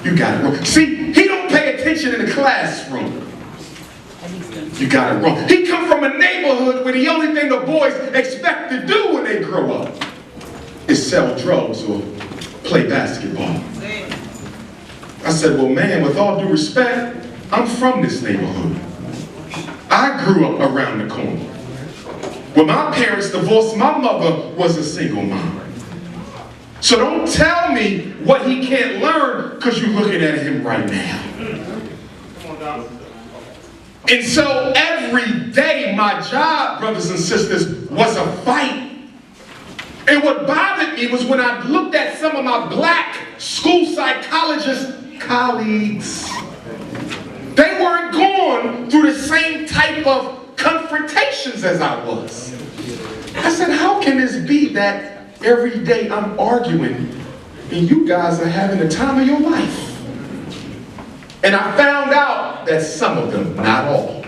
You got it wrong. See, he don't pay attention in the classroom. You got it wrong. He come from a neighborhood where the only thing the boys expect to do when they grow up is sell drugs or play basketball. I said, well, man, with all due respect, I'm from this neighborhood. I grew up around the corner. When my parents divorced, my mother was a single mom. So don't tell me what he can't learn because you're looking at him right now. And so every day, my job, brothers and sisters, was a fight. And what bothered me was when I looked at some of my black school psychologist colleagues. They weren't going through the same type of confrontations as I was. I said, how can this be that every day I'm arguing and you guys are having the time of your life? And I found out that some of them, not all,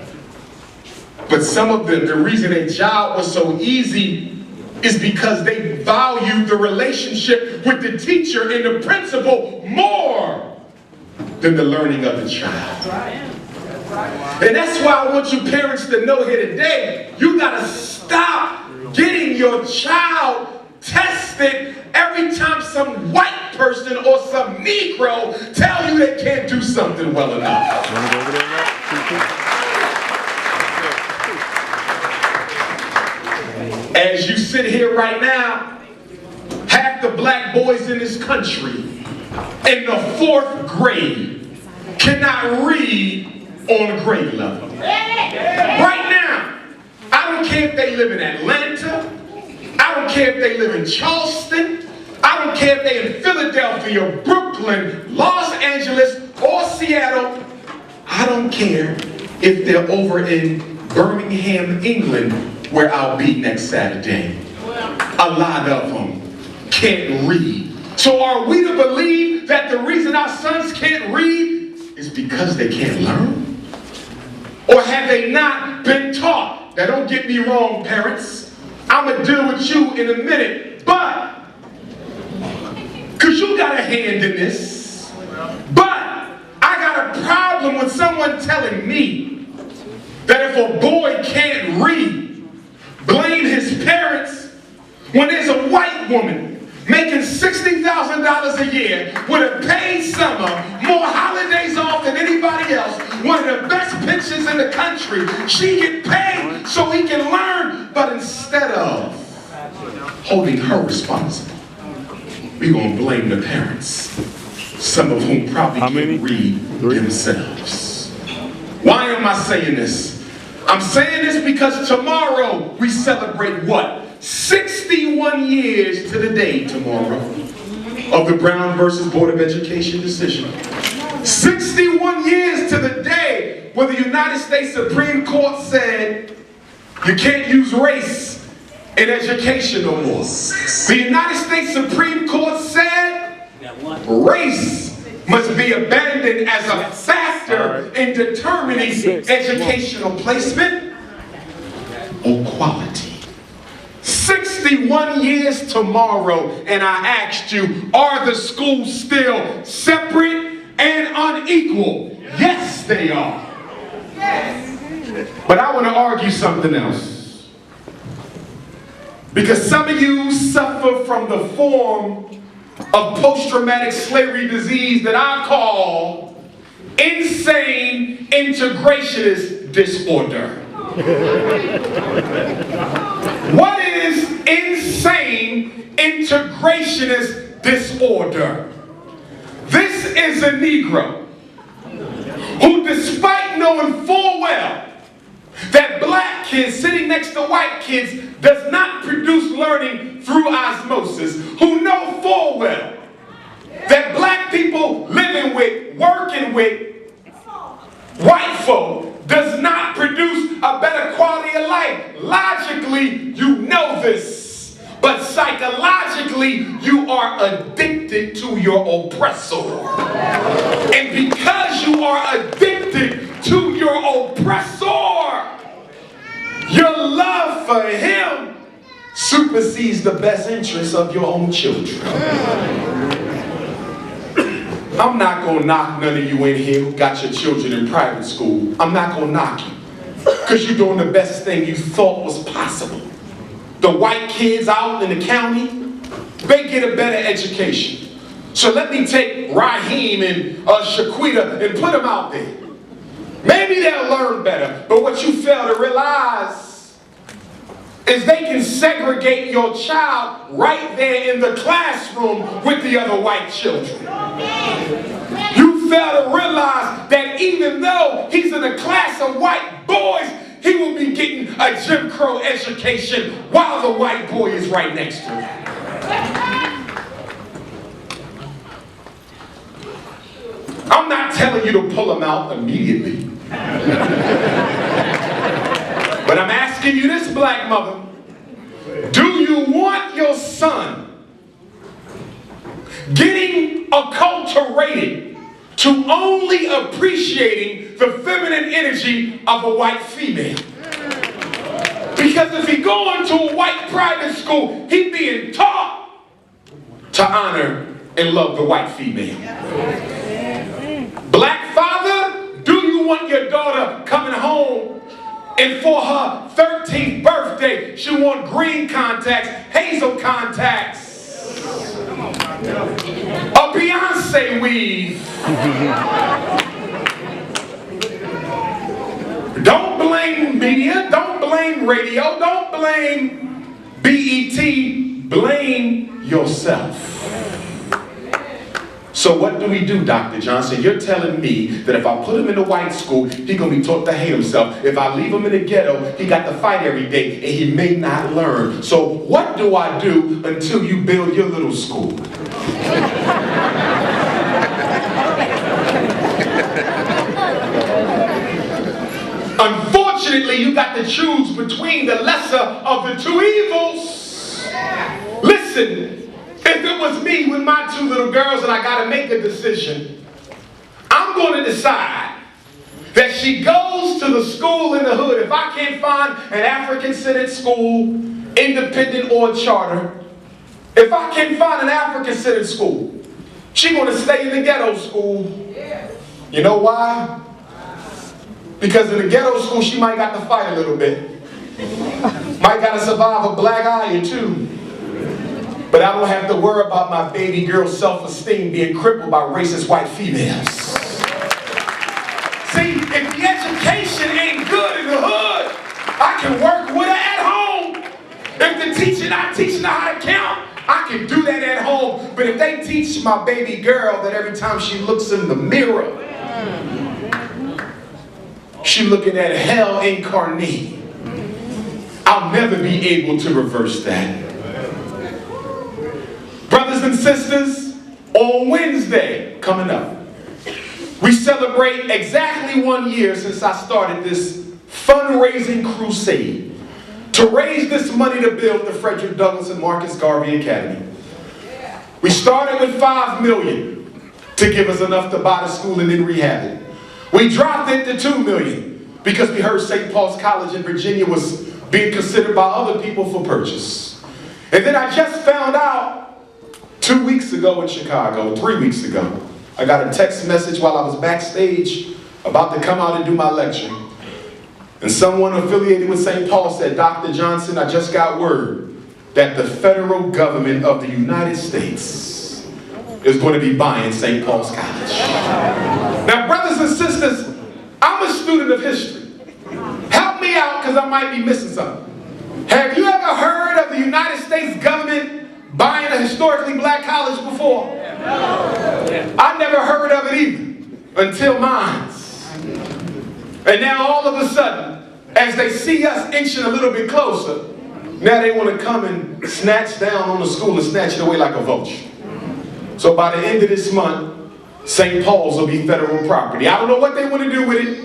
but some of them, the reason their job was so easy is because they valued the relationship with the teacher and the principal more than the learning of the child. And that's why I want you parents to know here today, you gotta stop getting your child tested every time some white person or some Negro tell you they can't do something well enough. As you sit here right now, half the black boys in this country in the 4th grade cannot read on a grade level. Right now, I don't care if they live in Atlanta, I don't care if they live in Charleston, I don't care if they're in Philadelphia, Brooklyn, Los Angeles, or Seattle. I don't care if they're over in Birmingham, England, where I'll be next Saturday. A lot of them can't read. So are we to believe that the reason our sons can't read is because they can't learn? Or have they not been taught? Now don't get me wrong, parents. I'm going to deal with you in a minute. But, because you got a hand in this. But, I got a problem with someone telling me that if a boy can't read, blame his parents when there's a white woman making $60,000 a year with a paid summer, more holidays off than anybody else, one of the best pensions in the country. She get paid so he can learn, but instead of holding her responsible, we're going to blame the parents, some of whom probably can't read themselves. Why am I saying this? I'm saying this because tomorrow we celebrate what? 61 years to the day tomorrow of the Brown versus Board of Education decision. 61 years to the day when the United States Supreme Court said you can't use race in education no more. The United States Supreme Court said race must be abandoned as a factor in determining educational placement or quality. 61 years tomorrow, and I asked you, are the schools still separate and unequal? Yes, they are. But I want to argue something else. Because some of you suffer from the form of post-traumatic slavery disease that I call insane integrationist disorder. What is insane integrationist disorder? This is a Negro who, despite knowing full well that black kids sitting next to white kids does not produce learning through osmosis, who know full well that black people living with, working with white folk does not produce a better quality of life. Logically, you know this, but psychologically, you are addicted to your oppressor. And because you are addicted to your oppressor, your love for him supersedes the best interests of your own children. I'm not going to knock none of you in here who got your children in private school. I'm not going to knock you. Because you're doing the best thing you thought was possible. The white kids out in the county, they get a better education. So let me take Raheem and Shaquita and put them out there. Maybe they'll learn better. But what you fail to realize is they can segregate your child right there in the classroom with the other white children. You fail to realize that even though he's in a class of white boys, he will be getting a Jim Crow education while the white boy is right next to him. I'm not telling you to pull him out immediately. But I'm asking you this, black mother. Do you want your son getting acculturated to only appreciating the feminine energy of a white female? Because if he going to a white private school, he being taught to honor and love the white female. Black father, do you want your daughter coming home and for her 13th birthday, she want green contacts, hazel contacts, a Beyonce weave? Don't blame media, don't blame radio, don't blame BET, blame yourself. So what do we do, Dr. Johnson? You're telling me that if I put him in a white school, he's going to be taught to hate himself. If I leave him in the ghetto, he got to fight every day, and he may not learn. So what do I do until you build your little school? Unfortunately, you got to choose between the lesser of the two evils. Listen. If it was me with my two little girls and I got to make a decision, I'm going to decide that she goes to the school in the hood. If I can't find an African-centered school, independent or charter, if I can't find an African-centered school, she's going to stay in the ghetto school. You know why? Because in the ghetto school, she might got to fight a little bit. Might got to survive a black eye or two. But I don't have to worry about my baby girl's self-esteem being crippled by racist white females. See, if the education ain't good in the hood, I can work with her at home. If the teacher not teaching her how to count, I can do that at home. But if they teach my baby girl that every time she looks in the mirror, she looking at hell incarnate, I'll never be able to reverse that. Brothers and sisters, on Wednesday coming up, we celebrate exactly 1 year since I started this fundraising crusade to raise this money to build the Frederick Douglass and Marcus Garvey Academy. We started with $5 million to give us enough to buy the school and then rehab it. We dropped it to $2 million because we heard St. Paul's College in Virginia was being considered by other people for purchase. And then I just found out 2 weeks ago in Chicago, 3 weeks ago, I got a text message while I was backstage about to come out and do my lecture. And someone affiliated with St. Paul said, Dr. Johnson, I just got word that the federal government of the United States is going to be buying St. Paul's College. Now, brothers and sisters, I'm a student of history. Help me out because I might be missing something. Have you ever heard of the United States government buying a historically black college before? No. I never heard of it either until mine. And now all of a sudden, as they see us inching a little bit closer, now they want to come and snatch down on the school and snatch it away like a vulture. So by the end of this month, St. Paul's will be federal property. I don't know what they want to do with it.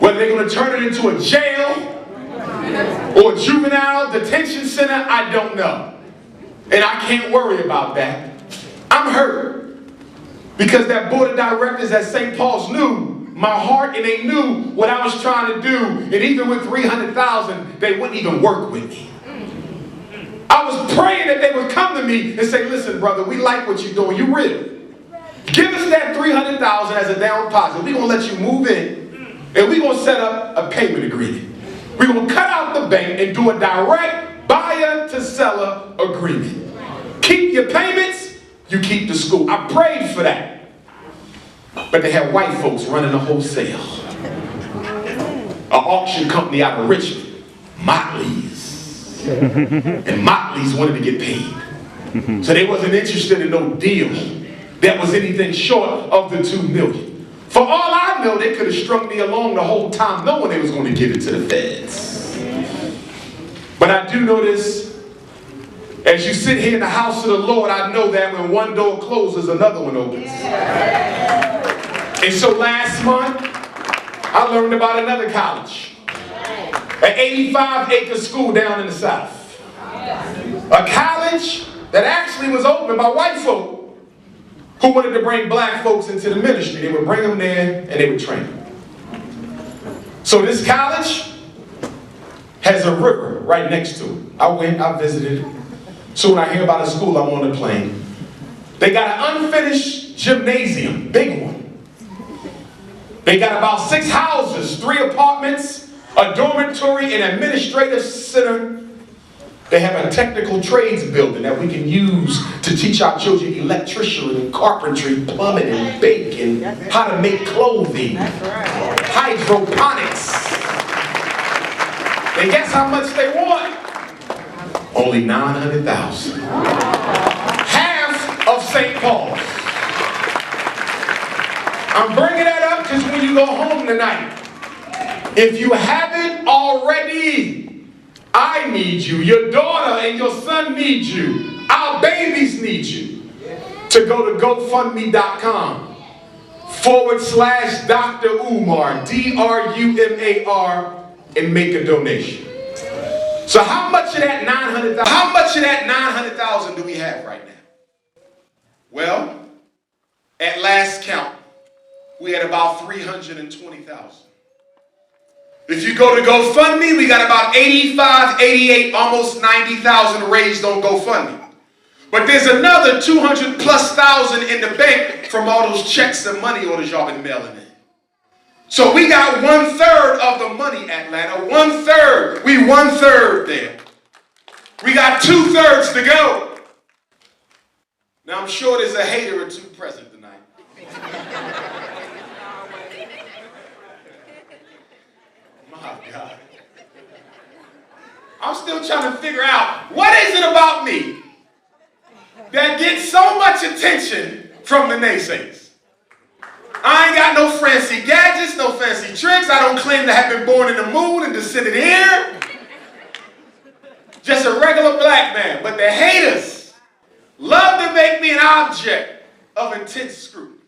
Whether they're going to turn it into a jail or a juvenile detention center, I don't know. And I can't worry about that. I'm hurt because that board of directors at St. Paul's knew my heart and they knew what I was trying to do. And even with $300,000, they wouldn't even work with me. I was praying that they would come to me and say, listen, brother, we like what you're doing. You real. Give us that $300,000 as a down deposit. We're going to let you move in, and we're going to set up a payment agreement. We're going to cut out the bank and do a direct buyer to seller agreement. Keep your payments, you keep the school. I prayed for that. But they had white folks running a wholesale. An auction company out of Richmond, Motley's. And Motley's wanted to get paid. So they wasn't interested in no deal that was anything short of the $2 million. For all I know, they could have strung me along the whole time knowing they was going to give it to the feds. But I do know this. As you sit here in the house of the Lord, I know that when one door closes, another one opens. And so last month, I learned about another college. An 85-acre school down in the South. A college that actually was opened by white folk who wanted to bring black folks into the ministry. They would bring them there and they would train them. So this college has a river right next to it. I went, I visited. So when I hear about a school, I'm on the plane. They got an unfinished gymnasium, big one. They got about 6 houses, 3 apartments, a dormitory, an administrative center. They have a technical trades building that we can use to teach our children electrician and carpentry, plumbing and baking, how to make clothing, hydroponics. And guess how much they want? Only $900,000. Half of St. Paul's. I'm bringing that up because when you go home tonight, if you haven't already, I need you. Your daughter and your son need you. Our babies need you to go to GoFundMe.com / Dr. Umar, DRUMAR, and make a donation. So how much of that $900,000 do we have right now? Well, at last count, we had about 320,000. If you go to GoFundMe, we got about 85, 88, almost 90,000 raised on GoFundMe. But there's another 200,000+ in the bank from all those checks and money orders y'all been mailing in. So we got 1/3 of the money, Atlanta. 1/3. We 1/3 there. We got 2/3 to go. Now I'm sure there's a hater or two present tonight. My God. I'm still trying to figure out, what is it about me that gets so much attention from the naysayers? I ain't got no fancy gadgets, no fancy tricks. I don't claim to have been born in the moon and descended here. Just a regular black man. But the haters love to make me an object of intense scrutiny.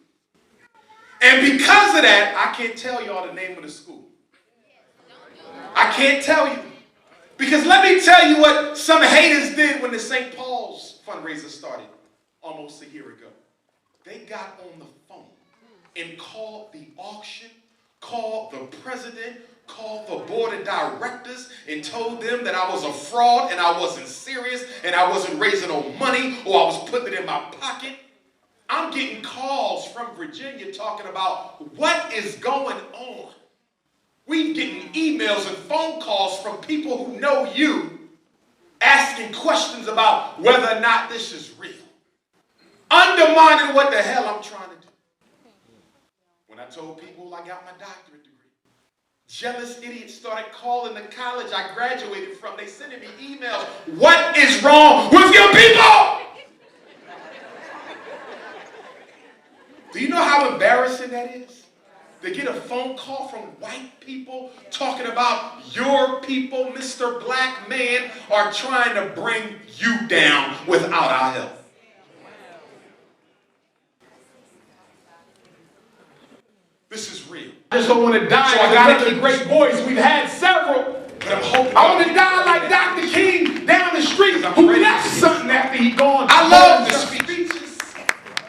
And because of that, I can't tell y'all the name of the school. I can't tell you. Because let me tell you what some haters did when the St. Paul's fundraiser started almost a year ago. They got on the phone and called the auction, called the president, called the board of directors, and told them that I was a fraud and I wasn't serious and I wasn't raising no money or I was putting it in my pocket. I'm getting calls from Virginia talking about what is going on. We're getting emails and phone calls from people who know you asking questions about whether or not this is real. Undermining what the hell I'm trying to do. When I told people I got my doctorate degree, jealous idiots started calling the college I graduated from. They sending me emails. What is wrong with your people? Do you know how embarrassing that is? To get a phone call from white people talking about your people, Mr. Black Man, are trying to bring you down without our help. This is real. I just don't want to die. So I got a great voice. We've had several. But I'm hoping I want to die like Dr. King down the street who left something after he gone. I love the speeches.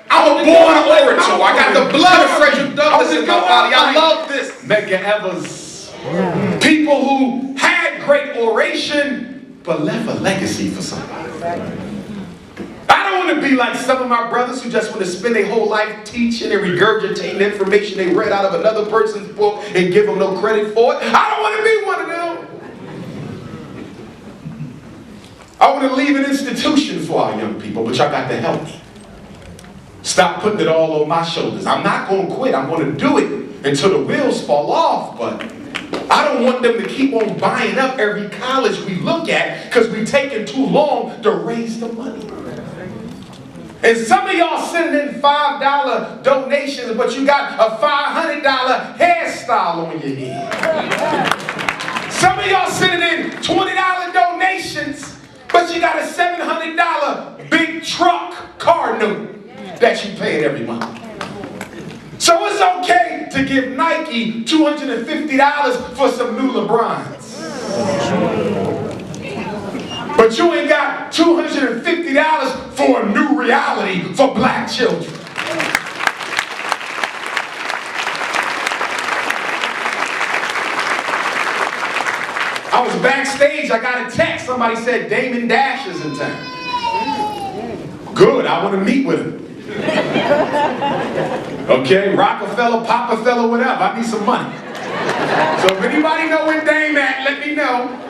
I'm a born orator. I got the blood of Frederick Douglass in my body. I love this. Medgar Evers. Yeah. People who had great oration but left a legacy for somebody. I don't want want to be like some of my brothers who just want to spend their whole life teaching and regurgitating information they read out of another person's book and give them no credit for it. I don't want to be one of them. I want to leave an institution for our young people, but y'all got to help me. Stop putting it all on my shoulders. I'm not going to quit. I'm going to do it until the wheels fall off, but I don't want them to keep on buying up every college we look at because we're taking too long to raise the money. And some of y'all sending in $5 donations, but you got a $500 hairstyle on your head. Some of y'all sending in $20 donations, but you got a $700 big truck car note that you pay every month. So it's okay to give Nike $250 for some new LeBrons. But you ain't got $250 for a new reality for black children. I was backstage, I got a text, somebody said Damon Dash is in town. Good, I want to meet with him. Okay, Rockefeller, Papafeller, whatever, I need some money. So if anybody know where Dame at, let me know.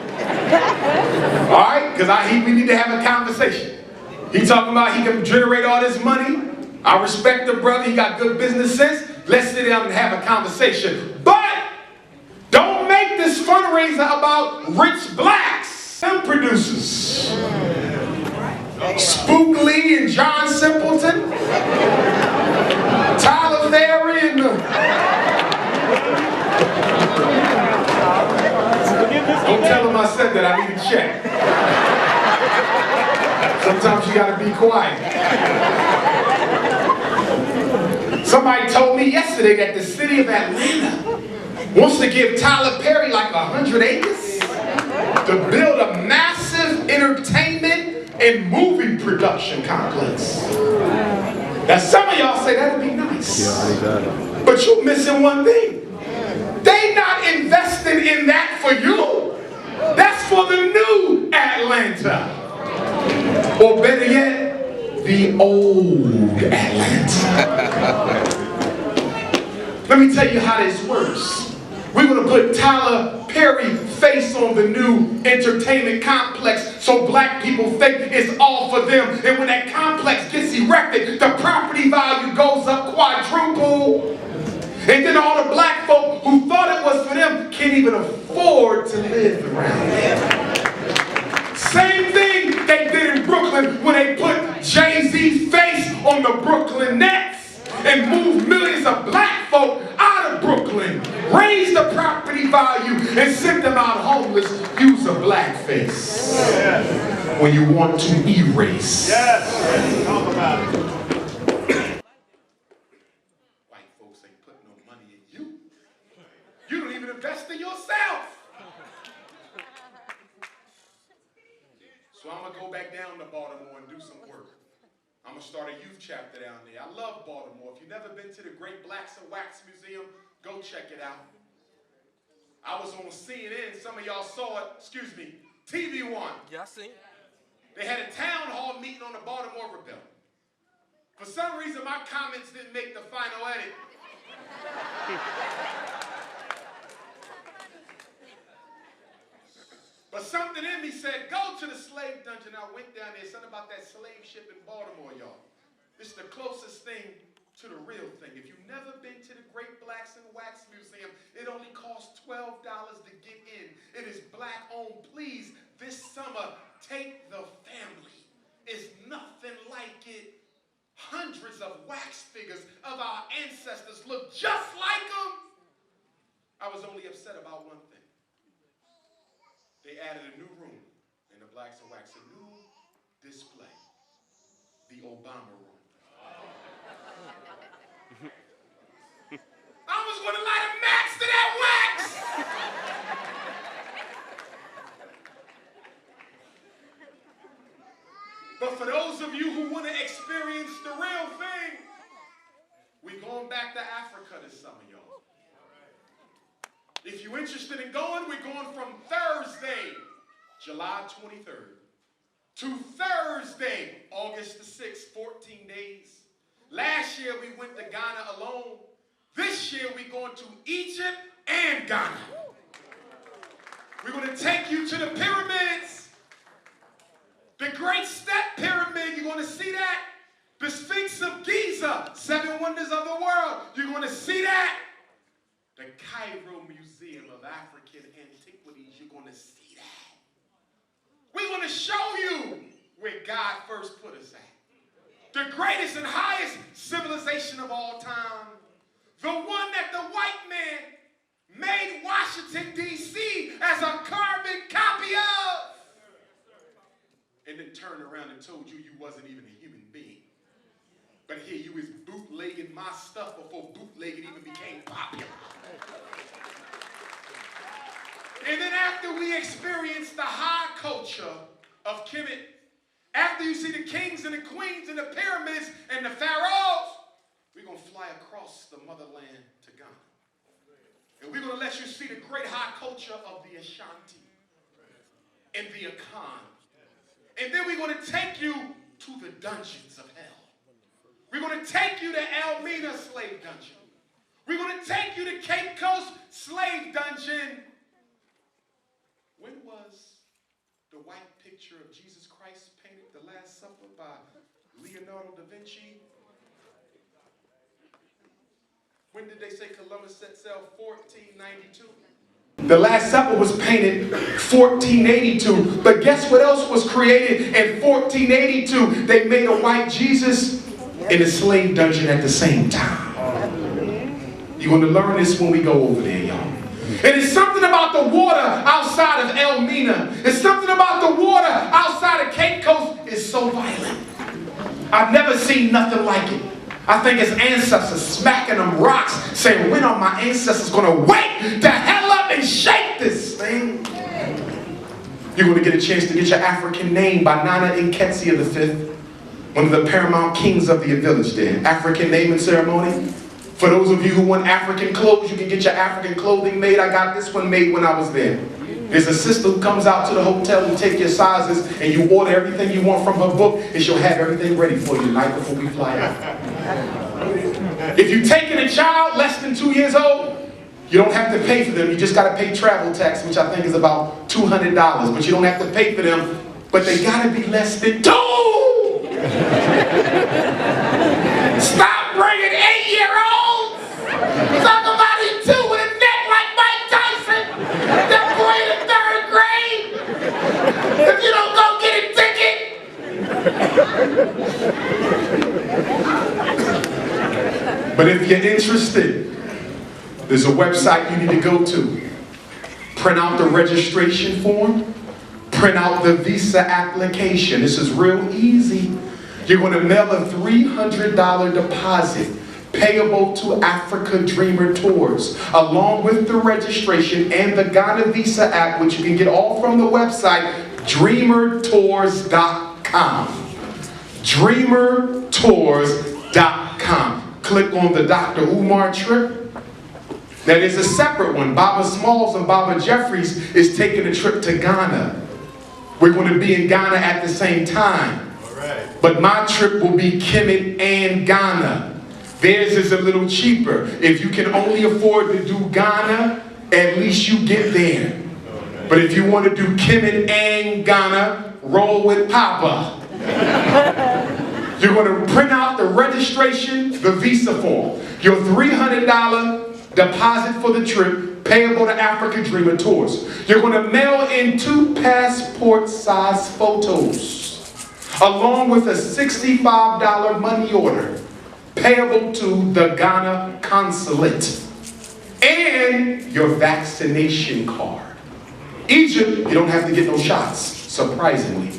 Alright, because we need to have a conversation. He talking about he can generate all this money. I respect the brother, he got good business sense. Let's sit down and have a conversation. But don't make this fundraiser about rich blacks. Film producers. Spook Lee and John Simpleton. Tyler Ferry and don't tell him I said that, I need a check. Sometimes you gotta be quiet. Somebody told me yesterday that the city of Atlanta wants to give Tyler Perry like 100 acres to build a massive entertainment and movie production complex. Now some of y'all say that'd be nice. But you're missing one thing. They not investing in that for you. That's for the new Atlanta. Or better yet, the old Atlanta. Let me tell you how this works. We're going to put Tyler Perry's face on the new entertainment complex so black people think it's all for them. And when that complex gets erected, the property value goes up quadruple. And then all the black folk who thought it was for them can't even afford to live around there. Same thing they did in Brooklyn when they put Jay-Z's face on the Brooklyn Nets and moved millions of black folk out of Brooklyn, raised the property value, and sent them out homeless. Use a black face when you want to erase. Yes. Talk about it. You don't even invest in yourself. So I'm going to go back down to Baltimore and do some work. I'm going to start a youth chapter down there. I love Baltimore. If you've never been to the Great Blacks and Wax Museum, go check it out. I was on CNN. Some of y'all saw it. Excuse me. TV One. Yeah, I seen. They had a town hall meeting on the Baltimore Rebellion. For some reason, my comments didn't make the final edit. But something in me said, go to the slave dungeon. I went down there. Something about that slave ship in Baltimore, y'all. This is the closest thing to the real thing. If you've never been to the Great Blacks and Wax Museum, it only costs $12 to get in. It is black owned. Please, this summer, take the family. It's nothing like it. Hundreds of wax figures of our ancestors look just like them. I was only upset about one thing. They added a new room in the Blacks and Wax, a new display, the Obama room. I was going to light a match to that wax. But for those of you who want to experience the real thing, we're going back to Africa this summer, y'all. If you're interested in going, we're going from Thursday, July 23rd, to Thursday, August the 6th, 14 days. Last year we went to Ghana alone. This year we're going to Egypt and Ghana. We're going to take you to the pyramids. The Great Step Pyramid, you're going to see that. The Sphinx of Giza, 7 wonders of the world, you're going to see that. The Cairo Museum of African Antiquities, you're going to see that. We're going to show you where God first put us at. The greatest and highest civilization of all time. The one that the white man made Washington, D.C. as a carbon copy of. And then turned around and told you wasn't even a human being. But here you is bootlegging my stuff before bootlegging even became popular. And then after we experience the high culture of Kemet, after you see the kings and the queens and the pyramids and the pharaohs, we're going to fly across the motherland to Ghana. And we're going to let you see the great high culture of the Ashanti and the Akan. And then we're going to take you to the dungeons of hell. We're going to take you to Elmina slave dungeon. We're going to take you to Cape Coast slave dungeon. When was the white picture of Jesus Christ painted, The Last Supper, by Leonardo da Vinci? When did they say Columbus set sail? 1492. The Last Supper was painted 1482. But guess what else was created in 1482? They made a white Jesus in a slave dungeon at the same time. You're going to learn this when we go over there, y'all. And it's something about the water outside of Elmina. It's something about the water outside of Cape Coast. It's so violent. I've never seen nothing like it. I think his ancestors smacking them rocks, saying, when are my ancestors going to wake the hell up and shake this thing? You're going to get a chance to get your African name by Nana Nketsia V, one of the paramount kings of the village there. African naming ceremony. For those of you who want African clothes, you can get your African clothing made. I got this one made when I was there. There's a sister who comes out to the hotel and take your sizes, and you order everything you want from her book, and she'll have everything ready for you the night before we fly out. If you're taking a child less than 2 years old, you don't have to pay for them. You just got to pay travel tax, which I think is about $200. But you don't have to pay for them. But they got to be less than 2. Stop bringing 8-year-olds. Talk about it too with a neck like Mike Tyson. That boy in the 3rd grade. If you don't go get a ticket. But if you're interested, there's a website you need to go to. Print out the registration form. Print out the visa application. This is real easy. You're going to mail a $300 deposit payable to Africa Dreamer Tours, along with the registration and the Ghana Visa app, which you can get all from the website, dreamertours.com. dreamertours.com. Click on the Dr. Umar trip. Now there's a separate one. Baba Smalls and Baba Jeffries is taking a trip to Ghana. We're going to be in Ghana at the same time. But my trip will be Kemet and Ghana. Theirs is a little cheaper. If you can only afford to do Ghana, at least you get there. But if you want to do Kemet and Ghana, roll with Papa. You're going to print out the registration, the visa form. Your $300 deposit for the trip, payable to Africa Dreamer Tours. You're going to mail in 2 passport-size photos, along with a $65 money order, payable to the Ghana consulate, and your vaccination card. Egypt, you don't have to get no shots, surprisingly.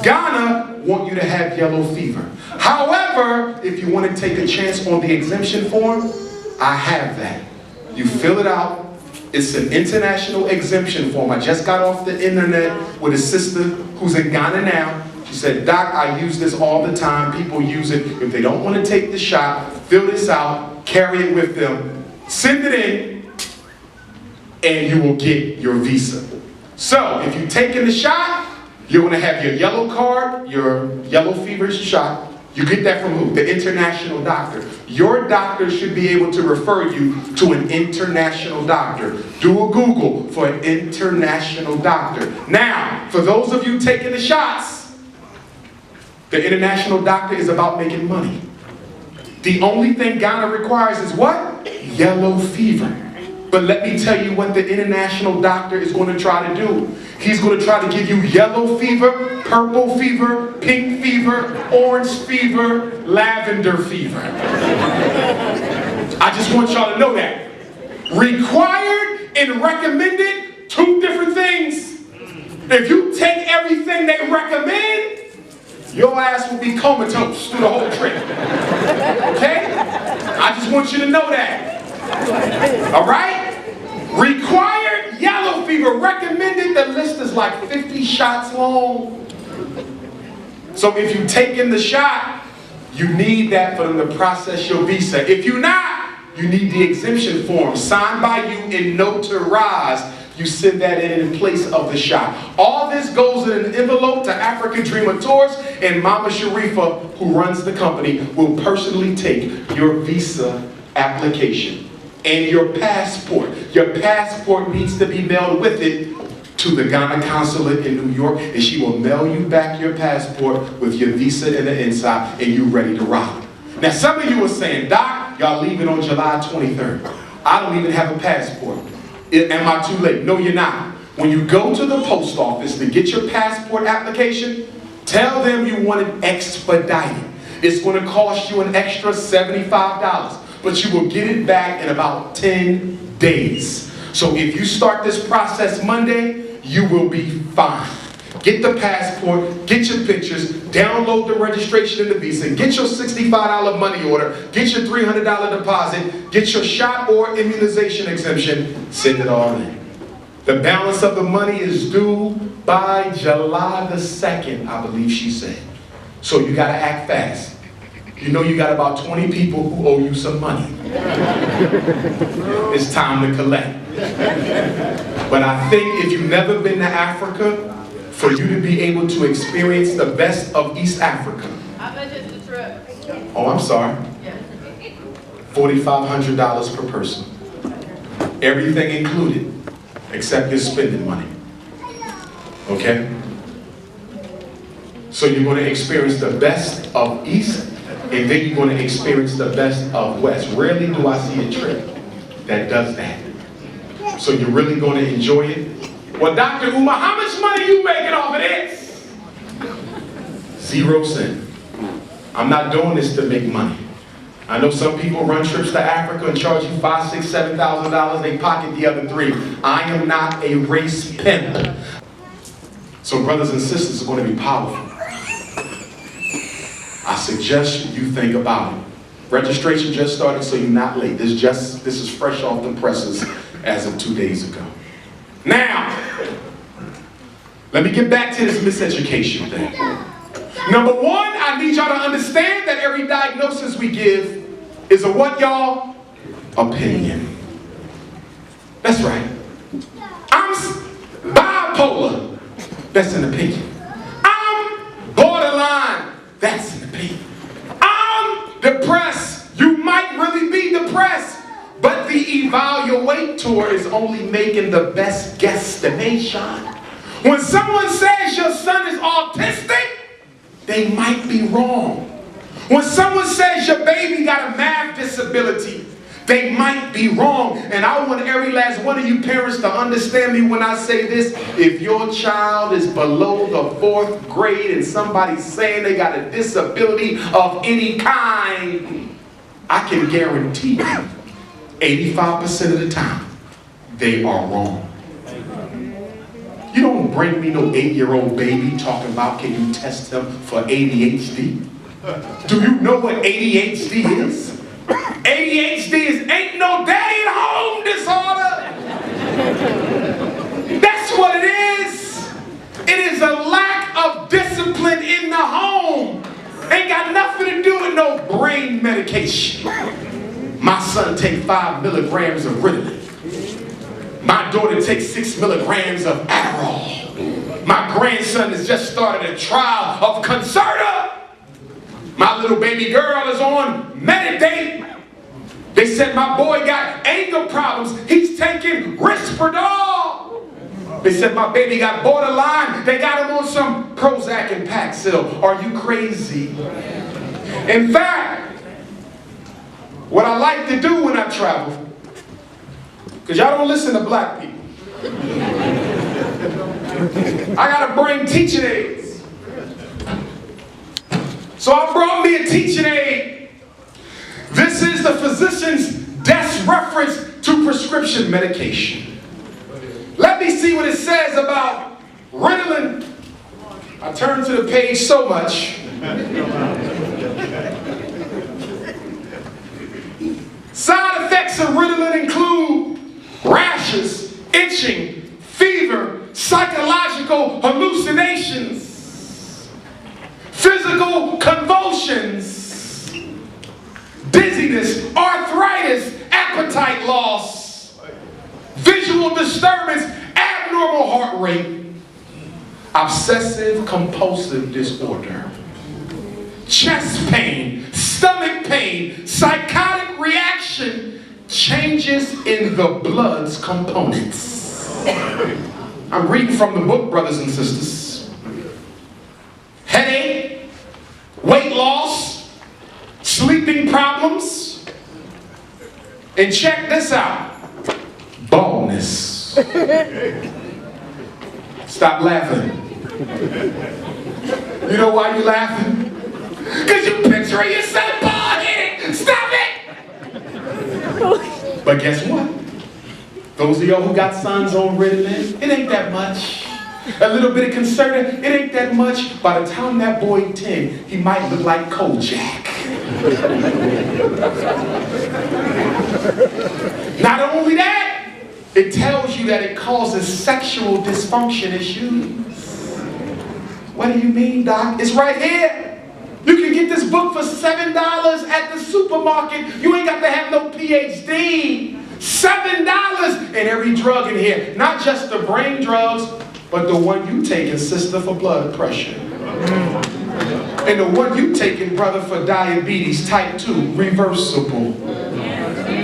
Ghana want you to have yellow fever. However, if you want to take a chance on the exemption form, I have that. You fill it out. It's an international exemption form. I just got off the internet with a sister who's in Ghana now. She said, Doc, I use this all the time. People use it. If they don't want to take the shot, fill this out, carry it with them, send it in, and you will get your visa. So, if you've taken the shot, You're going to have your yellow card, your yellow fever shot. You get that from who? The international doctor. Your doctor should be able to refer you to an international doctor. Do a Google for an international doctor. Now, for those of you taking the shots, the international doctor is about making money. The only thing Ghana requires is what? Yellow fever. But let me tell you what the international doctor is going to try to do. He's going to try to give you yellow fever, purple fever, pink fever, orange fever, lavender fever. I just want y'all to know that. Required and recommended, two different things. If you take everything they recommend, your ass will be comatose through the whole trip. Okay? I just want you to know that. All right? Required yellow fever, recommended, the list is like 50 shots long. So if you take in the shot, you need that for them to process your visa. If you're not, you need the exemption form signed by you and notarized. You send that in place of the shot. All this goes in an envelope to African Dreamer Tours, and Mama Sharifa, who runs the company, will personally take your visa application and your passport. Your passport needs to be mailed with it to the Ghana consulate in New York, and she will mail you back your passport with your visa in the inside, and you're ready to rock. Now, some of you are saying, Doc, y'all leaving on July 23rd. I don't even have a passport. Am I too late? No, you're not. When you go to the post office to get your passport application, tell them you want it expedited. It's going to cost you an extra $75. But you will get it back in about 10 days. So if you start this process Monday, you will be fine. Get the passport, get your pictures, download the registration and the visa, get your $65 money order, get your $300 deposit, get your shot or immunization exemption, send it all in. The balance of the money is due by July the 2nd, I believe she said. So you gotta act fast. You know you got about 20 people who owe you some money. It's time to collect. But I think if you've never been to Africa, for you to be able to experience the best of East Africa. How much is the trip? Oh, I'm sorry. Yeah. $4,500 per person. Everything included, except your spending money. Okay? So you're going to experience the best of East, and then you're going to experience the best of West. Rarely do I see a trip that does that. So you're really going to enjoy it. Well, Dr. Umar, how much money are you making off of this? 0 cents. I'm not doing this to make money. I know some people run trips to Africa and charge you $5,000, $6,000, $7,000. They pocket the other $3,000. I am not a race pimp. So brothers and sisters are going to be powerful. I suggest you think about it. Registration just started, so you're not late. This is fresh off the presses as of 2 days ago. Now, let me get back to this miseducation thing. Number one, I need y'all to understand that every diagnosis we give is a what, y'all? Opinion. That's right. I'm bipolar. That's an opinion. I'm borderline. That's an opinion. I'm depressed. You might really be depressed. But the evaluator is only making the best guesstimation. When someone says your son is autistic, they might be wrong. When someone says your baby got a math disability, they might be wrong. And I want every last one of you parents to understand me when I say this. If your child is below the 4th grade and somebody's saying they got a disability of any kind, I can guarantee you 85% of the time, they are wrong. You don't bring me no 8-year-old baby talking about can you test him for ADHD? Do you know what ADHD is? ADHD is ain't no daddy at home disorder. That's what it is. It is a lack of discipline in the home. Ain't got nothing to do with no brain medication. My son takes 5 milligrams of Ritalin. My daughter takes 6 milligrams of Adderall. My grandson has just started a trial of Concerta. My little baby girl is on Meditate. They said my boy got anger problems. He's taking Risperdal. They said my baby got borderline. They got him on some Prozac and Paxil. Are you crazy? In fact, what I like to do when I travel, because y'all don't listen to black people, I gotta bring teaching aids. So I brought me a teaching aid. This is the physician's desk reference to prescription medication. Let me see what it says about Ritalin. I turn to the page so much. Side effects of Ritalin include rashes, itching, fever, psychological hallucinations, physical convulsions, dizziness, arthritis, appetite loss, visual disturbance, abnormal heart rate, obsessive compulsive disorder, chest pain, stomach pain, psychotic reaction, changes in the blood's components. I'm reading from the book, brothers and sisters. Headache, weight loss, sleeping problems, and check this out, baldness. Stop laughing. You know why you're laughing? Because you picture yourself bald-headed. Stop it! But guess what? Those of y'all who got sons on Ritalin, it ain't that much. A little bit of Concerta, it ain't that much. By the time that boy 10, he might look like Kojak. Not only that, it tells you that it causes sexual dysfunction issues. What do you mean, Doc? It's right here. You can get this book for $7 at the supermarket. You ain't got to have no PhD. $7 and every drug in here. Not just the brain drugs, but the one you taking, sister, for blood pressure. And the one you taking, brother, for diabetes type 2, reversible.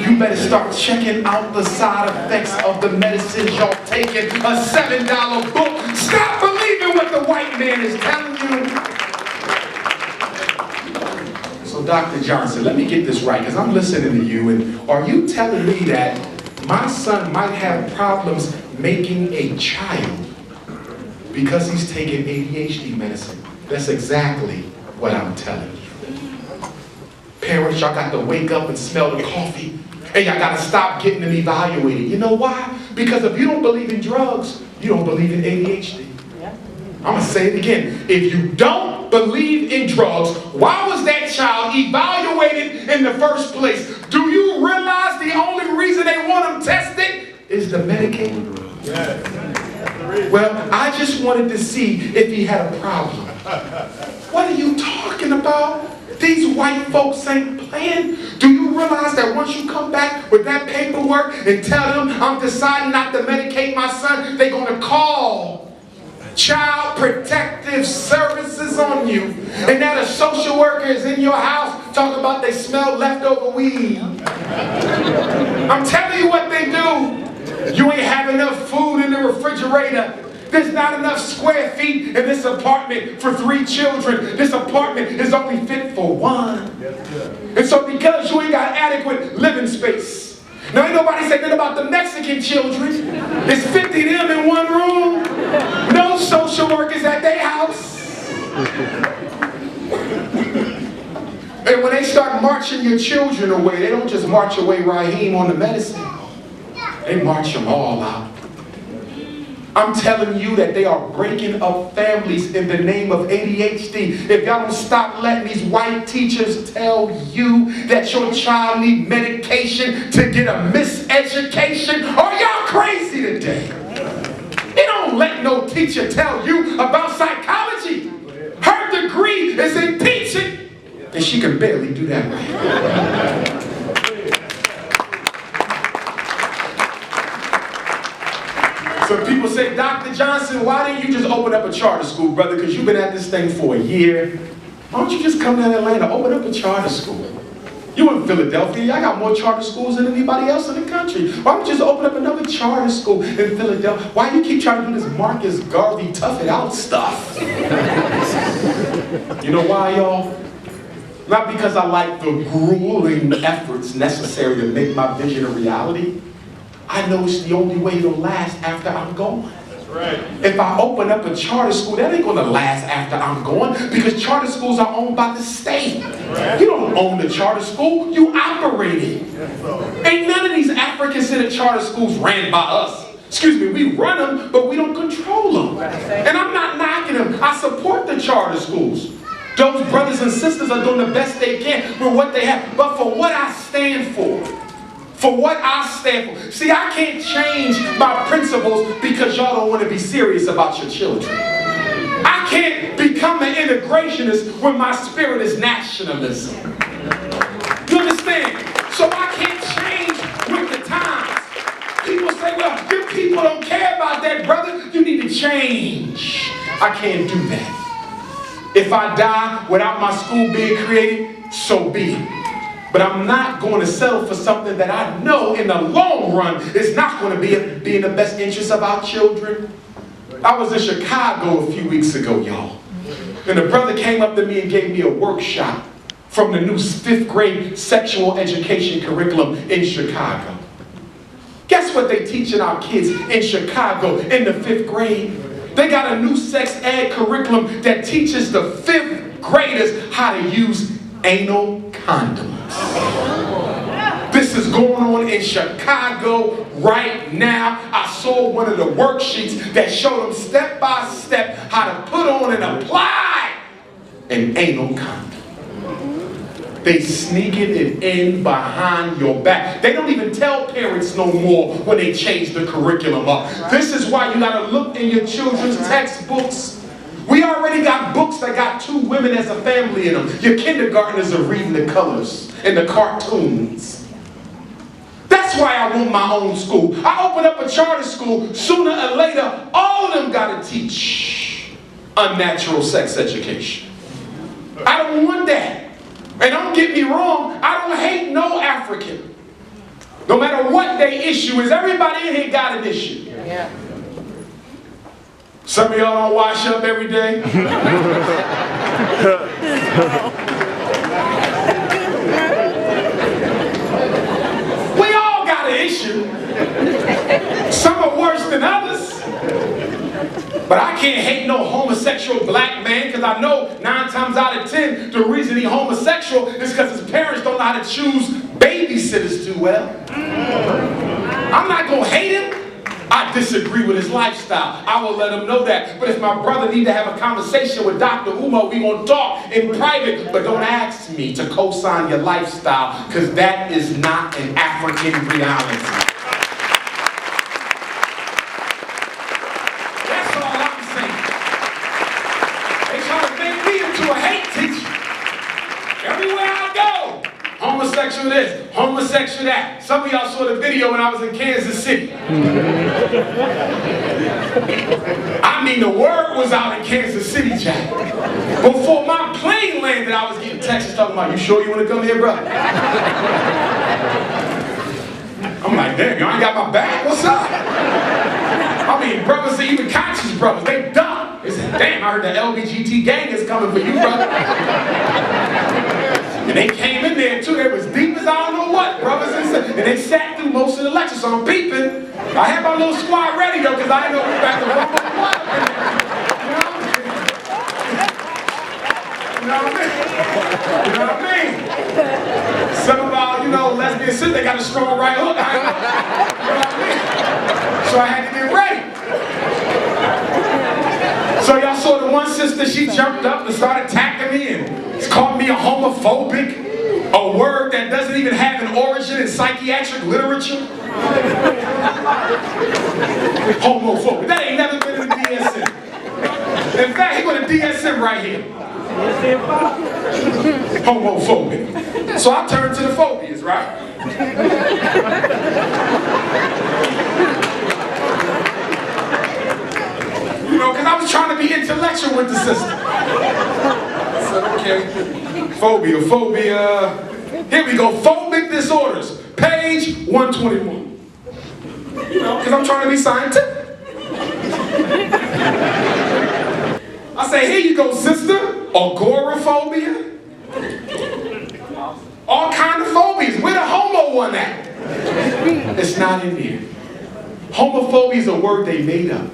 You better start checking out the side effects of the medicines y'all taking. A $7 book. Stop believing what the white man is telling you. So Dr. Johnson, let me get this right, because I'm listening to you, and are you telling me that my son might have problems making a child because he's taking ADHD medicine? That's exactly what I'm telling you. Parents, y'all got to wake up and smell the coffee, and y'all got to stop getting them evaluated. You know why? Because if you don't believe in drugs, you don't believe in ADHD. I'm going to say it again. If you don't believe in drugs, why was that child evaluated in the first place? Do you realize the only reason they want them tested is to medicate? Well, I just wanted to see if he had a problem. What are you talking about? These white folks ain't playing. Do you realize that once you come back with that paperwork and tell them I'm deciding not to medicate my son, they're going to call Child Protective Services on you, and that a social worker is in your house talking about they smell leftover weed. I'm telling you what they do. You ain't have enough food in the refrigerator. There's not enough square feet in this apartment for 3 children. This apartment is only fit for 1. And so because you ain't got adequate living space, now ain't nobody saying nothing about the Mexican children. There's 50 of them in one room. No social workers at their house. And when they start marching your children away, they don't just march away Raheem on the medicine. They march them all out. I'm telling you that they are breaking up families in the name of ADHD. If y'all don't stop letting these white teachers tell you that your child needs medication to get a miseducation, are y'all crazy today? They don't let no teacher tell you about psychology. Her degree is in teaching, and she can barely do that right. So people say, Dr. Johnson, why didn't you just open up a charter school, brother? Because you've been at this thing for a year. Why don't you just come down to Atlanta, open up a charter school? You in Philadelphia, I got more charter schools than anybody else in the country. Why don't you just open up another charter school in Philadelphia? Why do you keep trying to do this Marcus Garvey tough it out stuff? You know why, y'all? Not because I like the grueling efforts necessary to make my vision a reality. I know it's the only way it'll last after I'm gone. That's right. If I open up a charter school, that ain't gonna last after I'm gone, because charter schools are owned by the state. Right. You don't own the charter school, you operate it. Ain't none of these African-centered charter schools ran by us. Excuse me, we run them, but we don't control them. And I'm not knocking them. I support the charter schools. Those brothers and sisters are doing the best they can with what they have. But for what I stand for what I stand for. See, I can't change my principles because y'all don't want to be serious about your children. I can't become an integrationist when my spirit is nationalism. You understand? So I can't change with the times. People say, well, your people don't care about that, brother. You need to change. I can't do that. If I die without my school being created, so be it. But I'm not going to settle for something that I know in the long run is not going to be in the best interest of our children. I was in Chicago a few weeks ago, y'all. And a brother came up to me and gave me a workshop from the new 5th grade sexual education curriculum in Chicago. Guess what they teaching our kids in Chicago in the 5th grade? They got a new sex ed curriculum that teaches the 5th graders how to use anal condoms. This is going on in Chicago right now. I saw one of the worksheets that showed them step by step how to put on and apply an anal condom. They sneaking it in behind your back. They don't even tell parents no more when they change the curriculum up. This is why you gotta look in your children's textbooks. We already got books that got 2 women as a family in them. Your kindergartners are reading the colors and the cartoons. That's why I want my own school. I open up a charter school, sooner or later, all of them gotta teach unnatural sex education. I don't want that. And don't get me wrong, I don't hate no African. No matter what their issue is, everybody in here got an issue. Yeah. Some of y'all don't wash up every day. We all got an issue. Some are worse than others. But I can't hate no homosexual black man, because I know 9 times out of 10 the reason he's homosexual is because his parents don't know how to choose babysitters too well. I'm not going to hate him. I disagree with his lifestyle. I will let him know that. But if my brother need to have a conversation with Dr. Umar, we going to talk in private. But don't ask me to co-sign your lifestyle, because that is not an African reality. That's all I'm saying. They try to make me into a hate teacher. Everywhere I go, homosexual this, homosexual that. Some of y'all saw the video when I was in Kansas City. I mean, the word was out in Kansas City, Jack. Before my plane landed, I was getting texts talking about, you sure you want to come here, brother? I'm like, damn, you ain't got my back? What's up? I mean, brothers, even conscious brothers, they dumb. They said, damn, I heard the LBGT gang is coming for you, brother. And they came in there too, they was deep as I don't know what, brothers and sisters. And they sat through most of the lecture, so I'm peeping. I had my little squad ready though, because I didn't know we were about to rumble the water. You know what I mean? You know what I mean? Some of our, lesbian sisters, they got a strong right hook. You know what I mean? So I had to get ready. So y'all saw the one sister, she jumped up and started attacking me and called me a homophobic, a word that doesn't even have an origin in psychiatric literature. Homophobic. That ain't never been in the DSM. In fact, he got a DSM right here. Homophobic. So I turned to the phobias, right? homosexual with the sister. I said, okay. Phobia. Here we go, phobic disorders. Page 121. You know, because I'm trying to be scientific. I say, here you go, sister. Agoraphobia. All kind of phobias. Where the homo one at? It's not in there. Homophobia is a word they made up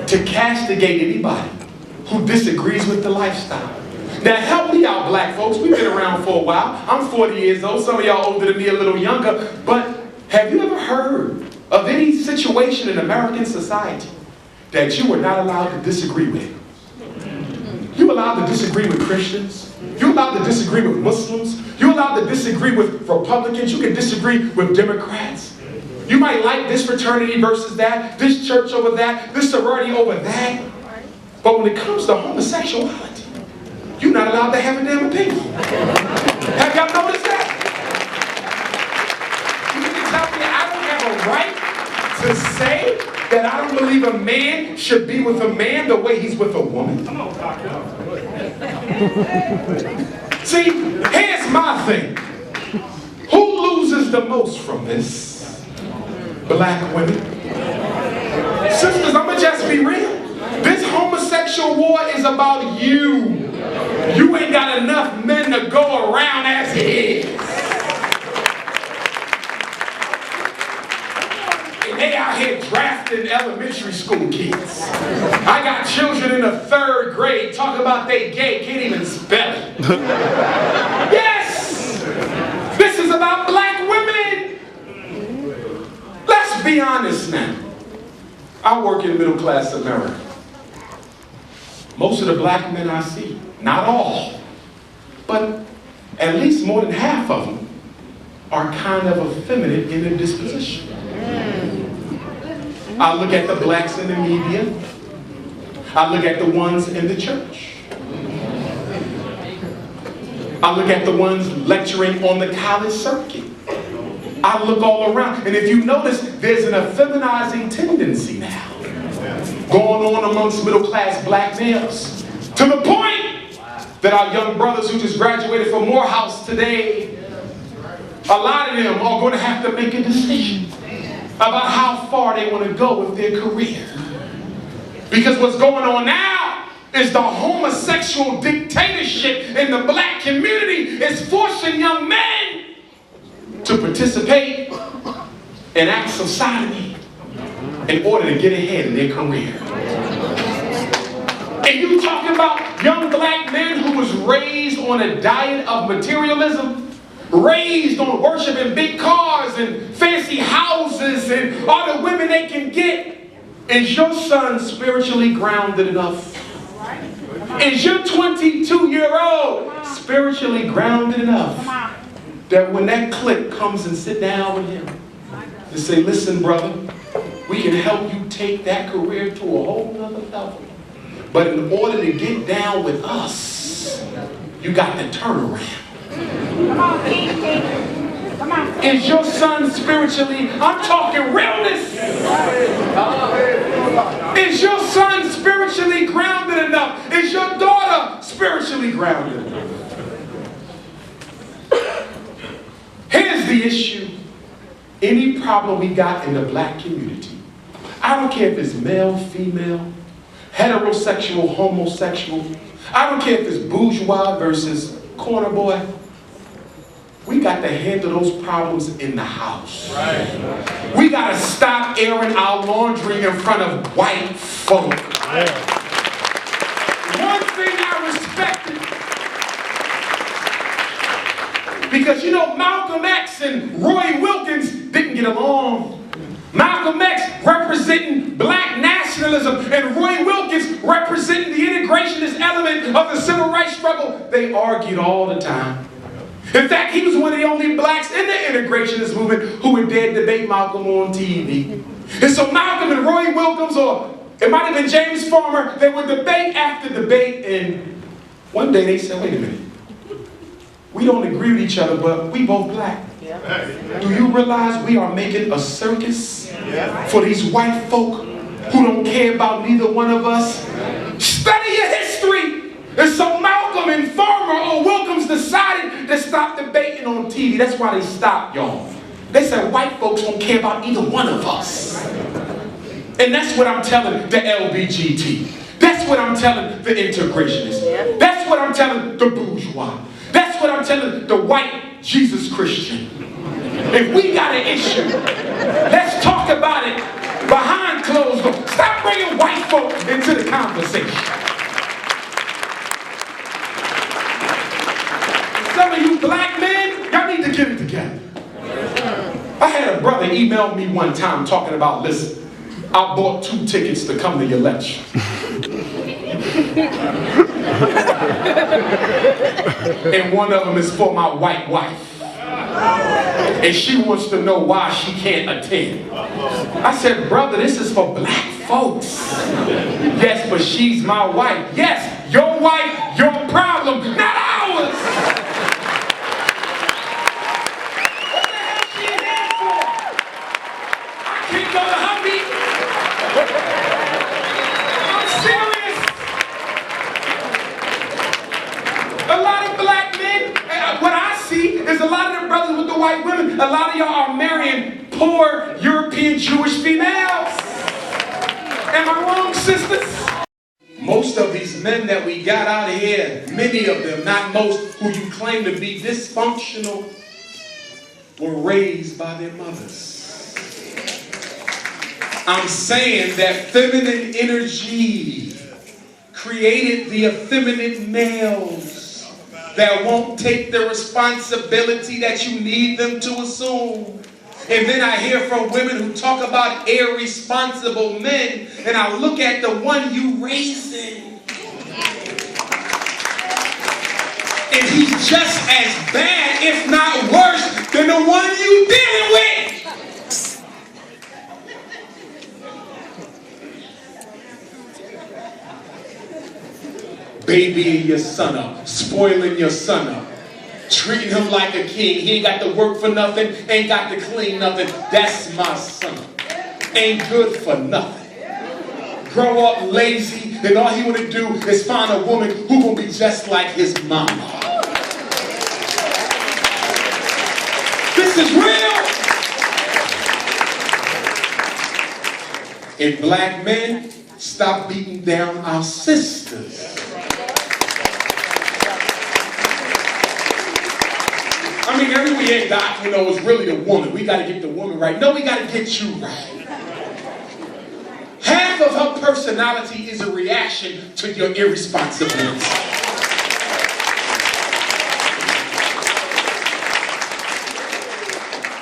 to castigate anybody who disagrees with the lifestyle. Now help me out, black folks. We've been around for a while. I'm 40 years old. Some of y'all older than me, a little younger. But have you ever heard of any situation in American society that you were not allowed to disagree with? You're allowed to disagree with Christians. You're allowed to disagree with Muslims. You're allowed to disagree with Republicans. You can disagree with Democrats. You might like this fraternity versus that, this church over that, this sorority over that. But when it comes to homosexuality, you're not allowed to have a damn opinion. Have y'all noticed that? You can tell me I don't have a right to say that I don't believe a man should be with a man the way he's with a woman? See, here's my thing. Who loses the most from this? Black women. Sisters, I'ma just be real. This homosexual war is about you. You ain't got enough men to go around as it is. And they out here drafting elementary school kids. I got children in the 3rd grade talking about they gay, can't even spell it. Yes! This is about black women. Let's be honest now. I work in middle class America. Most of the black men I see, not all, but at least more than half of them are kind of effeminate in their disposition. I look at the blacks in the media. I look at the ones in the church. I look at the ones lecturing on the college circuit. I look all around, and if you notice, there's an effeminizing tendency now going on amongst middle-class black males, to the point that our young brothers who just graduated from Morehouse today, a lot of them are going to have to make a decision about how far they want to go with their career. Because what's going on now is the homosexual dictatorship in the black community is forcing young men to participate in acts of sodomy in order to get ahead in their career. And you talking about young black men who was raised on a diet of materialism, raised on worshiping big cars and fancy houses and all the women they can get. Is your son spiritually grounded enough? Is your 22-year-old spiritually grounded enough that when that clique comes and sit down with him and say, listen, brother, we can help you take that career to a whole nother level. But in order to get down with us, you got to turn around. Come on, King. Come on. Is your son spiritually, I'm talking realness. Is your son spiritually grounded enough? Is your daughter spiritually grounded enough? Here's the issue. Any problem we got in the black community, I don't care if it's male, female, heterosexual, homosexual, I don't care if it's bourgeois versus corner boy, we got to handle those problems in the house. Right. We got to stop airing our laundry in front of white folk. Yeah. One thing I respected, because you know Malcolm X and Roy Wilkins didn't get along. Malcolm X representing black nationalism and Roy Wilkins representing the integrationist element of the civil rights struggle. They argued all the time. In fact, he was one of the only blacks in the integrationist movement who would dare debate Malcolm on TV. And so Malcolm and Roy Wilkins, or it might have been James Farmer, they would debate after debate, and one day they said, wait a minute, we don't agree with each other, but we both black. Do you realize we are making a circus for these white folk who don't care about neither one of us? Study your history. And so Malcolm and Farmer or Wilkins decided to stop debating on TV. That's why they stopped, y'all. They said white folks don't care about either one of us. And that's what I'm telling the LBGT. That's what I'm telling the integrationists. That's what I'm telling the bourgeois. That's what I'm telling the white Jesus Christian. If we got an issue, let's talk about it behind closed doors. Stop bringing white folk into the conversation. Some of you black men, y'all need to get it together. I had a brother email me one time talking about, listen, I bought 2 tickets to come to your lecture. And one of them is for my white wife. And she wants to know why she can't attend. I said, brother, this is for black folks. Yes, but she's my wife. Yes, your wife, your problem, not ours. What the hell she in there for? I can't go to her meeting. I'm serious. A lot of black men, what I see is a lot of the brothers with the white women, a lot of y'all are marrying poor European Jewish females. Am I wrong, sisters? Most of these men that we got out here, many of them, not most, who you claim to be dysfunctional, were raised by their mothers. I'm saying that feminine energy created the effeminate males that won't take the responsibility that you need them to assume. And then I hear from women who talk about irresponsible men, and I look at the one you raising, and he's just as bad, if not worse, than the one you dealing with. Babying your son up, spoiling your son up, treating him like a king. He ain't got to work for nothing, ain't got to clean nothing. That's my son. Ain't good for nothing. Grow up lazy, and all he want to do is find a woman who gonna be just like his mama. This is real. And black men, stop beating down our sisters. I mean, every head doctor knows it's really the woman. We got to get the woman right. No, we got to get you right. Half of her personality is a reaction to your irresponsibility.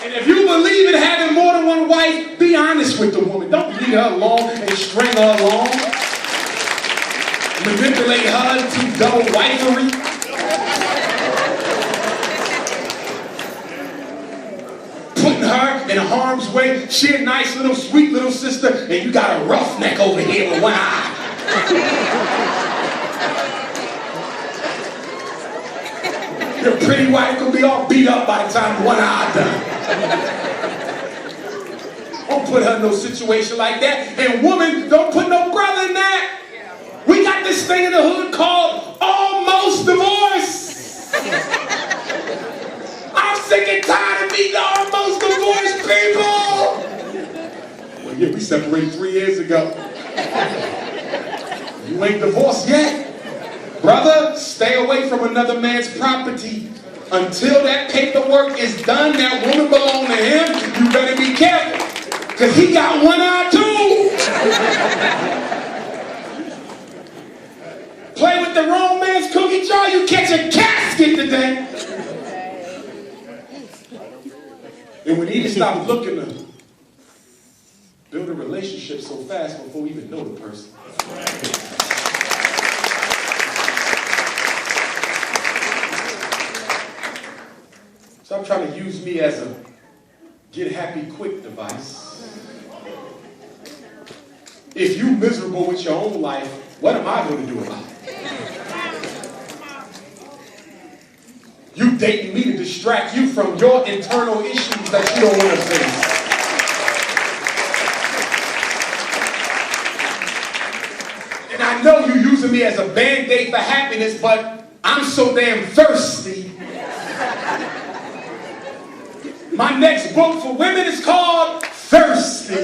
And if you believe in having more than one wife, be honest with the woman. Don't leave her alone and string her along. Manipulate her into double wifery. Putting her in harm's way. She a nice little, sweet little sister, and you got a roughneck over here with one eye. Your pretty wife could be all beat up by the time one eye done. Don't put her in no situation like that. And woman, don't put no brother in that. We got this thing in the hood called almost divorce. I'm sick and tired of meeting almost divorced people. Well, yeah, we separated 3 years ago. You ain't divorced yet. Brother, stay away from another man's property. Until that paperwork is done, that woman belong to him, you better be careful. Because he got one eye too. Play with the wrong man's cookie jar, you catch a casket today. And we need to stop looking to build a relationship so fast before we even know the person. Stop trying to use me as a get happy quick device. If you miserable with your own life, what am I going to do about it? You dating me to distract you from your internal issues that you don't want to face. And I know you using me me as a band-aid for happiness, but I'm so damn thirsty. My next book for women is called Thirsty.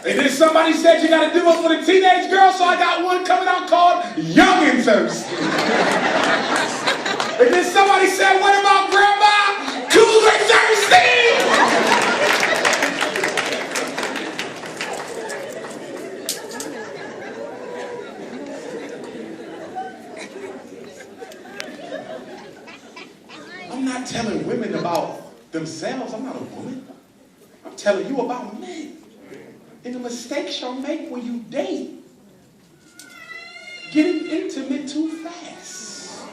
And then somebody said you gotta do it for the teenage girl, so I got one coming out called Young and Thirsty. And then somebody said, what about Grandma? Cool and Thirsty! I'm not telling women about themselves. I'm not a woman. I'm telling you about men and the mistakes y'all make when you date. Getting intimate too fast.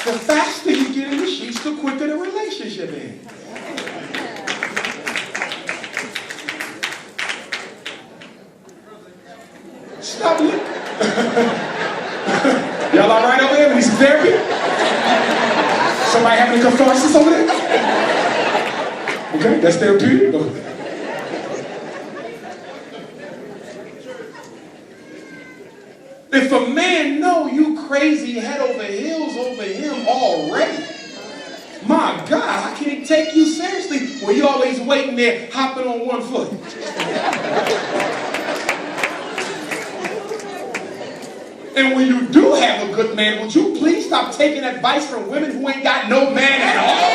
The faster you get in the sheets, the quicker the relationship ends. Stop looking. Y'all all right over there? We need some therapy? Somebody having a catharsis over there? Okay, that's therapeutic. If a man know you crazy head over heels over him already, my God, how can he take you seriously? Well, you always waiting there, hopping on one foot. And when you do have a good man, would you please stop taking advice from women who ain't got no man at all?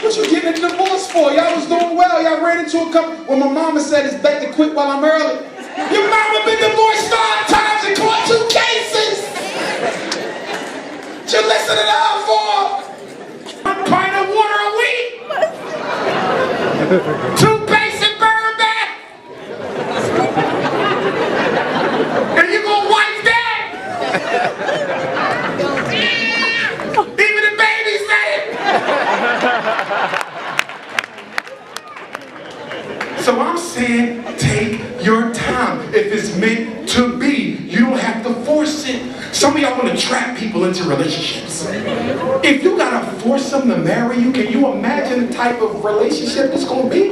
What you getting a divorce for? Y'all was doing well. Y'all ran into a couple. Well, my mama said it's better to quit while I'm early. Your mama been divorced 5 times and caught 2 cases. What you listening to her for? 1 pint of water a week. 2 and burn back. And you gonna wipe that? Even the baby said it. So I'm saying, take your time. If it's meant to be, you don't have to force it. Some of y'all want to trap people into relationships. If you gotta force them to marry you, can you imagine the type of relationship it's gonna be?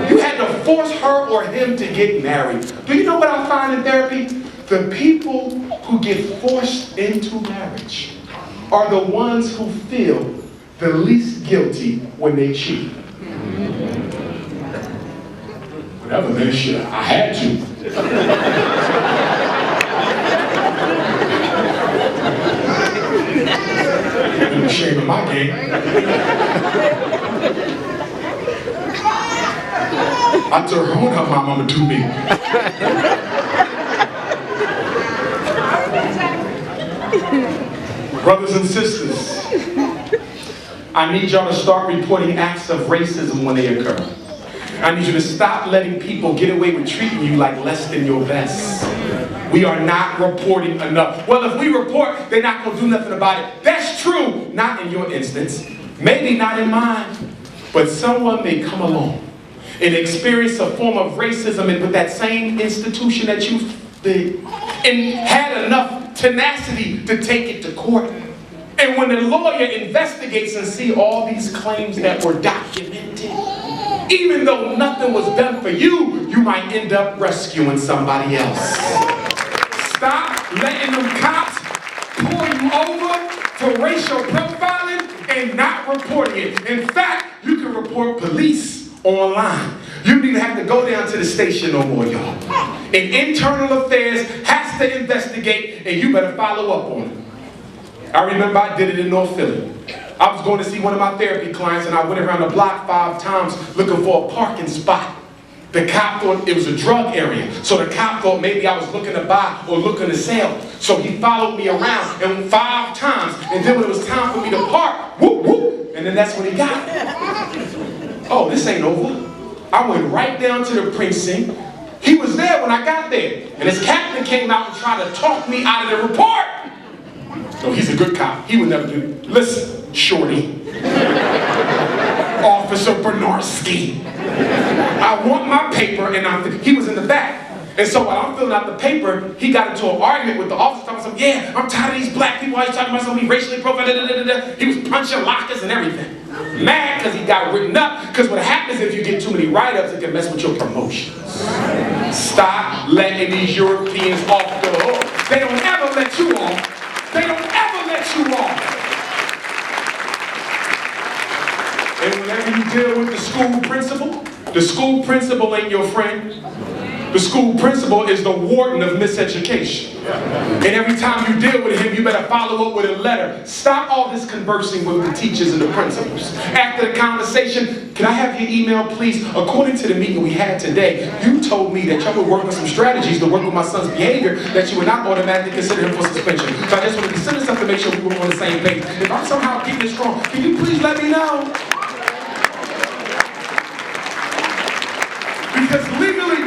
You had to force her or him to get married. Do you know what I find in therapy? The people who get forced into marriage are the ones who feel the least guilty when they cheat. Whatever, man, shit, I had to. I'm ashamed of my game. I told her what her mama do me. Brothers and sisters, I need y'all to start reporting acts of racism when they occur. I need you to stop letting people get away with treating you like less than your best. We are not reporting enough. Well, if we report, they're not going to do nothing about it. That's true. Not in your instance. Maybe not in mine. But someone may come along and experience a form of racism with that same institution that you did and had enough tenacity to take it to court. And when the lawyer investigates and see all these claims that were documented, even though nothing was done for you, you might end up rescuing somebody else. Stop letting them cops pull you over for racial profiling and not reporting it. In fact, you can report police online. You don't even have to go down to the station no more, y'all. And internal affairs has to investigate, and you better follow up on it. I remember I did it in North Philly. I was going to see one of my therapy clients, and I went around the block 5 times looking for a parking spot. The cop thought it was a drug area, so the cop thought maybe I was looking to buy or looking to sell. So he followed me around and 5 times, and then when it was time for me to park, whoop, whoop, and then that's when he got me. Oh, this ain't over. I went right down to the precinct. He was there when I got there, and his captain came out and tried to talk me out of the report. No, he's a good cop. He would never do it. Listen, shorty. Officer Bernarski. I want my paper, and he was in the back. And so while I'm filling out the paper, he got into an argument with the officer talking about, yeah, I'm tired of these black people always talking about something racially profiled, He was punching lockers and everything. Mad because he got written up, because what happens if you get too many write-ups, it can mess with your promotions. Stop letting these Europeans off the hook. They don't ever let you off. They don't ever let you off. And whenever you deal with the school principal ain't your friend. The school principal is the warden of miseducation. And every time you deal with him, you better follow up with a letter. Stop all this conversing with the teachers and the principals. After the conversation, can I have your email, please? According to the meeting we had today, you told me that y'all would work on some strategies to work with my son's behavior, that you would not automatically consider him for suspension. So I just wanted to send this up to make sure we were on the same page. If I'm somehow getting this wrong, can you please let me know? Because legally,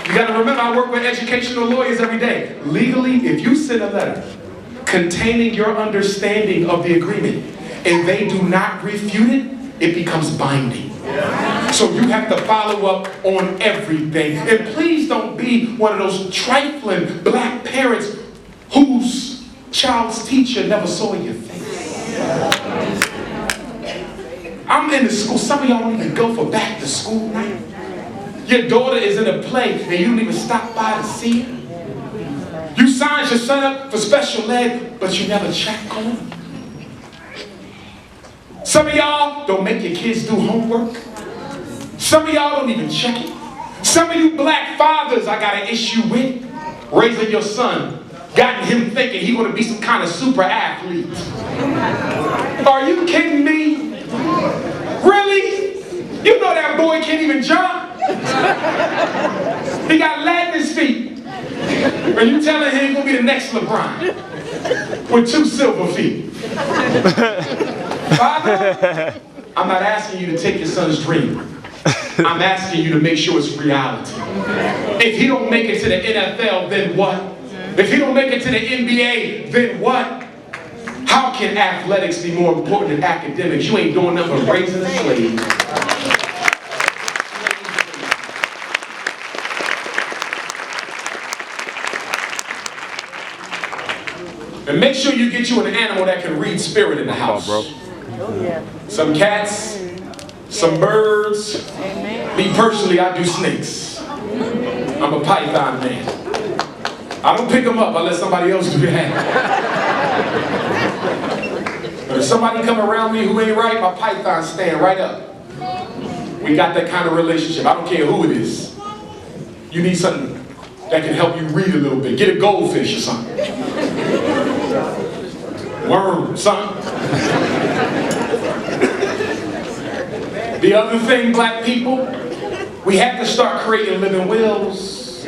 you got to remember, I work with educational lawyers every day. Legally, if you send a letter containing your understanding of the agreement and they do not refute it, it becomes binding. So you have to follow up on everything. And please don't be one of those trifling black parents whose child's teacher never saw your face. I'm in the school. Some of y'all don't even go for back to school night. Your daughter is in a play and you don't even stop by to see her. You signed your son up for special ed, but you never check on him. Some of y'all don't make your kids do homework. Some of y'all don't even check it. Some of you black fathers I got an issue with raising your son, gotten him thinking he's going to be some kind of super athlete. Are you kidding me? Really? You know that boy can't even jump. He got lead in his feet. And you telling him he's going to be the next LeBron with 2 silver feet. Father, I'm not asking you to take your son's dream. I'm asking you to make sure it's reality. If he don't make it to the NFL, then what? If he don't make it to the NBA, then what? How can athletics be more important than academics? You ain't doing nothing but raising a slave. And make sure you get you an animal that can read spirit in the house. Some cats, some birds. Me personally, I do snakes. I'm a python man. I don't pick them up unless somebody else do that. But if somebody come around me who ain't right, my python stand right up. We got that kind of relationship. I don't care who it is. You need something that can help you read a little bit. Get a goldfish or something. Worm, something. The other thing, black people, we have to start creating living wills.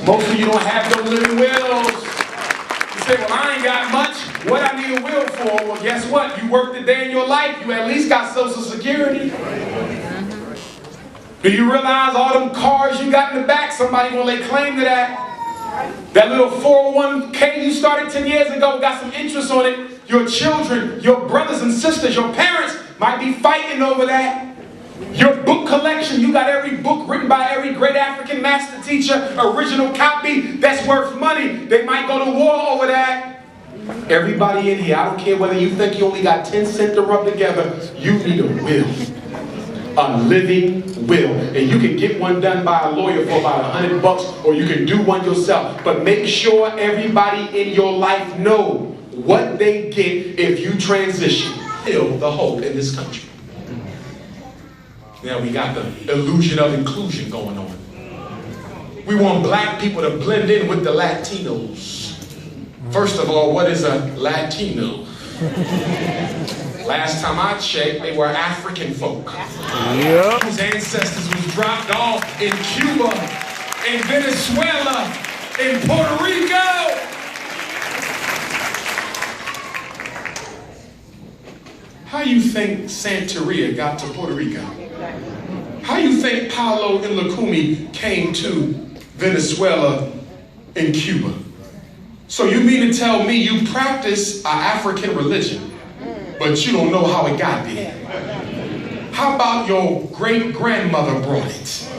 Most of you don't have no living wills. You say, well, I ain't got much. What I need a will for? Well, guess what? You worked a day in your life. You at least got Social Security. Do you realize all them cars you got in the back, somebody gonna lay claim to that? That little 401k you started 10 years ago got some interest on it. Your children, your brothers and sisters, your parents might be fighting over that. Your book collection, you got every book written by every great African master teacher, original copy, that's worth money. They might go to war over that. Everybody in here, I don't care whether you think you only got 10 cents to rub together, you need a will. A living will. And you can get one done by a lawyer for about $100, or you can do one yourself. But make sure everybody in your life know what they get if you transition. Still the hope in this country. Now we got the illusion of inclusion going on. We want black people to blend in with the Latinos. First of all, what is a Latino? Last time I checked, they were African folk. Yep. Whose ancestors was dropped off in Cuba, in Venezuela, in Puerto Rico. How you think Santeria got to Puerto Rico? How you think Paulo and Lukumi came to Venezuela and Cuba? So you mean to tell me you practice an African religion, but you don't know how it got there? How about your great-grandmother brought it?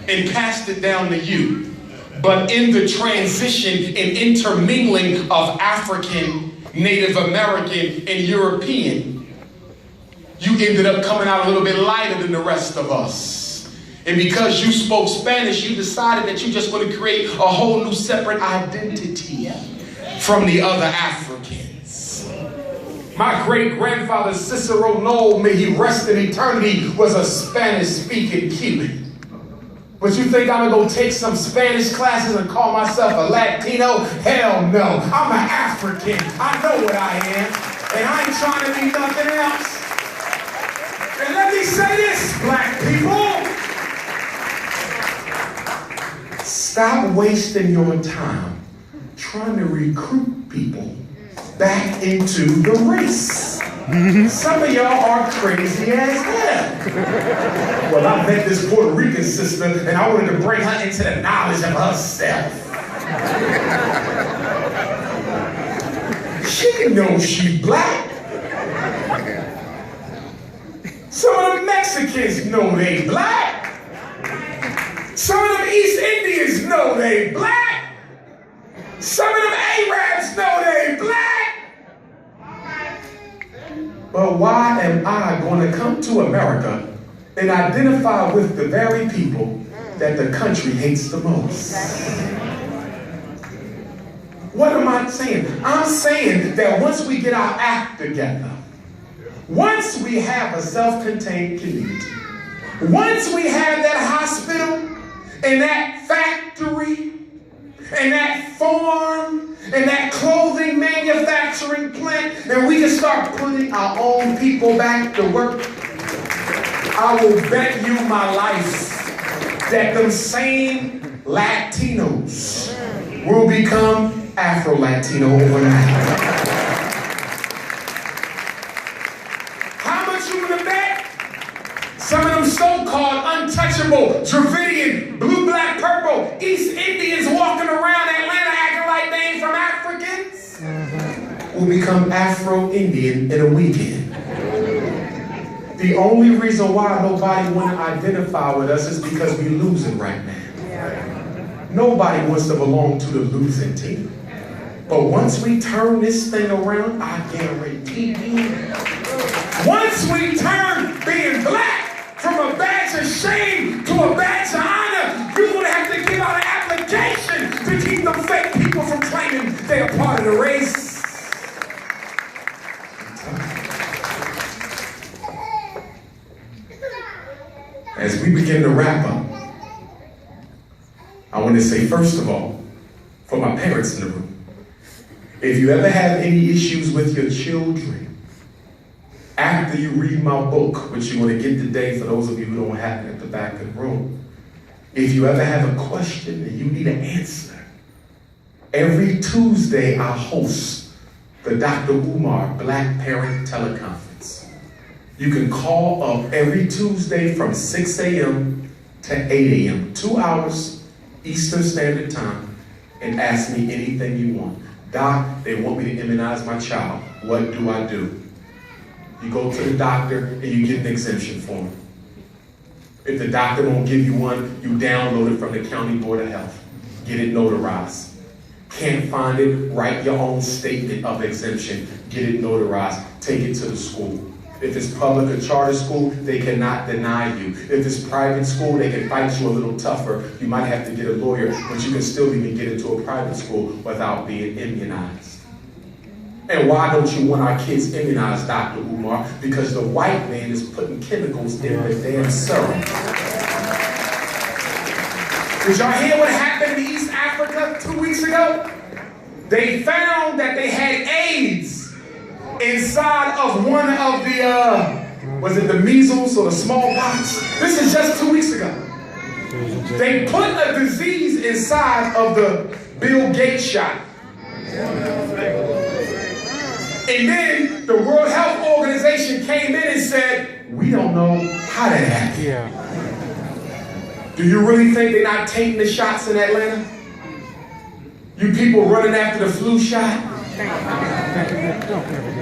and passed it down to you. But in the transition and intermingling of African, Native American, and European, you ended up coming out a little bit lighter than the rest of us. And because you spoke Spanish, you decided that you're just going to create a whole new separate identity from the other Africans. My great-grandfather Cicero Noel, may he rest in eternity, was a Spanish-speaking Cuban. But you think I'm gonna go take some Spanish classes and call myself a Latino? Hell no, I'm an African. I know what I am, and I ain't trying to be nothing else. And let me say this, black people. Stop wasting your time trying to recruit people back into the race. Some of y'all are crazy as hell. Well, I met this Puerto Rican sister and I wanted to bring her into the knowledge of herself. She knows she black. Some of the Mexicans know they black. Some of them East Indians know they black. Some of them Arabs know they black. But why am I going to come to America and identify with the very people that the country hates the most? What am I saying? I'm saying that once we get our act together, once we have a self-contained community, once we have that hospital and that factory and that farm and that clothing manufacturing plant, and we can start putting our own people back to work, I will bet you my life that them same Latinos will become Afro-Latino overnight. How much you gonna bet? Some of them so-called untouchable, Dravidian, blue, black, purple, East Indians walking around Atlanta acting like they ain't from Africans will become Afro-Indian in a weekend. The only reason why nobody want to identify with us is because we're losing right now. Nobody wants to belong to the losing team. But once we turn this thing around, I guarantee you, once we turn being black from a badge of shame to a badge of honor, you're going to have to give out an application to keep them fake people from claiming they're part of the race. As we begin to wrap up, I want to say, first of all, for my parents in the room, if you ever have any issues with your children, after you read my book, which you're going to get today for those of you who don't have it at the back of the room, if you ever have a question and you need an answer, every Tuesday I host the Dr. Umar Black Parent Teleconference. You can call up every Tuesday from 6 a.m. to 8 a.m., 2 hours Eastern Standard Time, and ask me anything you want. Doc, they want me to immunize my child. What do I do? You go to the doctor and you get an exemption form. If the doctor won't give you one, you download it from the County Board of Health. Get it notarized. Can't find it, write your own statement of exemption. Get it notarized. Take it to the school. If it's public or charter school, they cannot deny you. If it's private school, they can fight you a little tougher. You might have to get a lawyer, but you can still even get into a private school without being immunized. And why don't you want our kids immunized, Dr. Umar? Because the white man is putting chemicals in the damn syrup. Did y'all hear what happened in East Africa 2 weeks ago? They found that they had AIDS inside of one of the, was it the measles or the smallpox? This is just 2 weeks ago. They put a disease inside of the Bill Gates shot. And then the World Health Organization came in and said, we don't know how that happened. Yeah. Do you really think they're not taking the shots in Atlanta? You people running after the flu shot?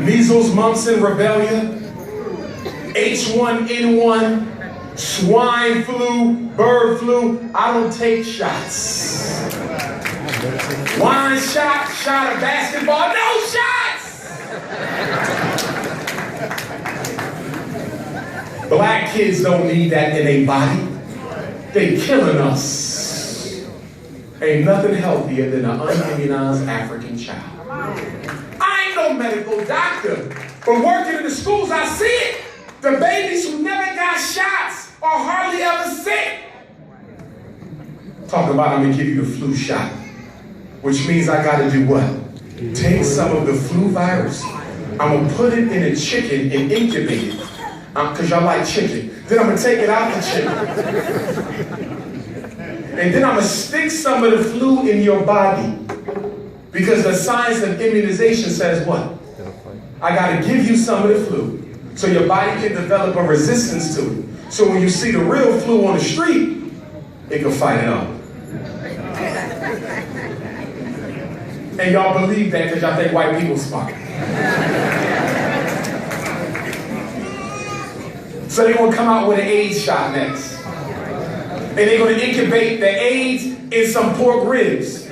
Measles, mumps, and rubella, H1N1, swine flu, bird flu. I don't take shots. Wine shot, shot of basketball, no shots! Black kids don't need that in their body. They killing us. Ain't nothing healthier than an unimmunized African child. I ain't no medical doctor, but working in the schools, I see it. The babies who never got shots are hardly ever sick. Talking about I'm gonna give you the flu shot, which means I gotta do what? Take some of the flu virus. I'm gonna put it in a chicken and incubate it, because y'all like chicken. Then I'm gonna take it out the chicken. And then I'm gonna stick some of the flu in your body. Because the science of immunization says what? I gotta give you some of the flu so your body can develop a resistance to it. So when you see the real flu on the street, it can fight it off. And y'all believe that because y'all think white people smart. So they're gonna come out with an AIDS shot next. And they're gonna incubate the AIDS in some pork ribs.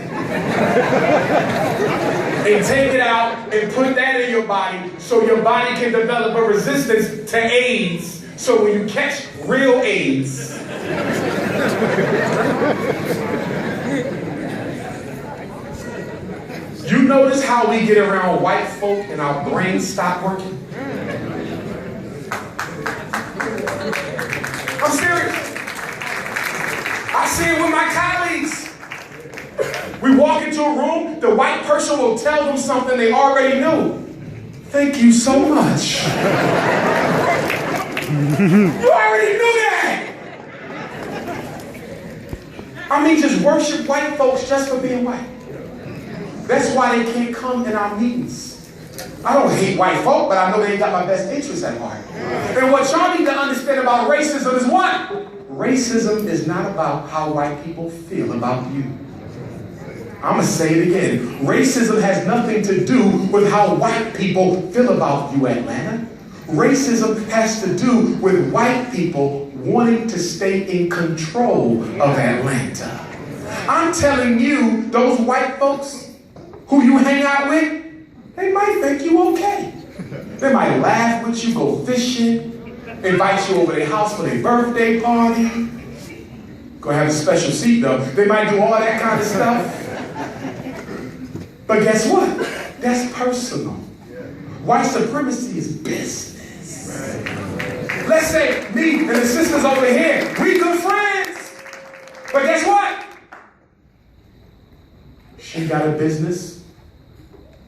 And take it out and put that in your body so your body can develop a resistance to AIDS. So when you catch real AIDS, you notice how we get around white folk and our brains stop working? I'm serious. I see it with my colleagues. We walk into a room, the white person will tell them something they already knew. Thank you so much. You already knew that. I mean, just worship white folks just for being white. That's why they can't come in our meetings. I don't hate white folk, but I know they ain't got my best interests at heart. And what y'all need to understand about racism is what? Racism is not about how white people feel about you. I'm going to say it again. Racism has nothing to do with how white people feel about you, Atlanta. Racism has to do with white people wanting to stay in control of Atlanta. I'm telling you, those white folks who you hang out with, they might think you okay. They might laugh with you, go fishing, invite you over their house for their birthday party. Gonna have a special seat though. They might do all that kind of stuff. But guess what? That's personal. White supremacy is business. Let's say me and the sisters over here, we good friends. But guess what? She got a business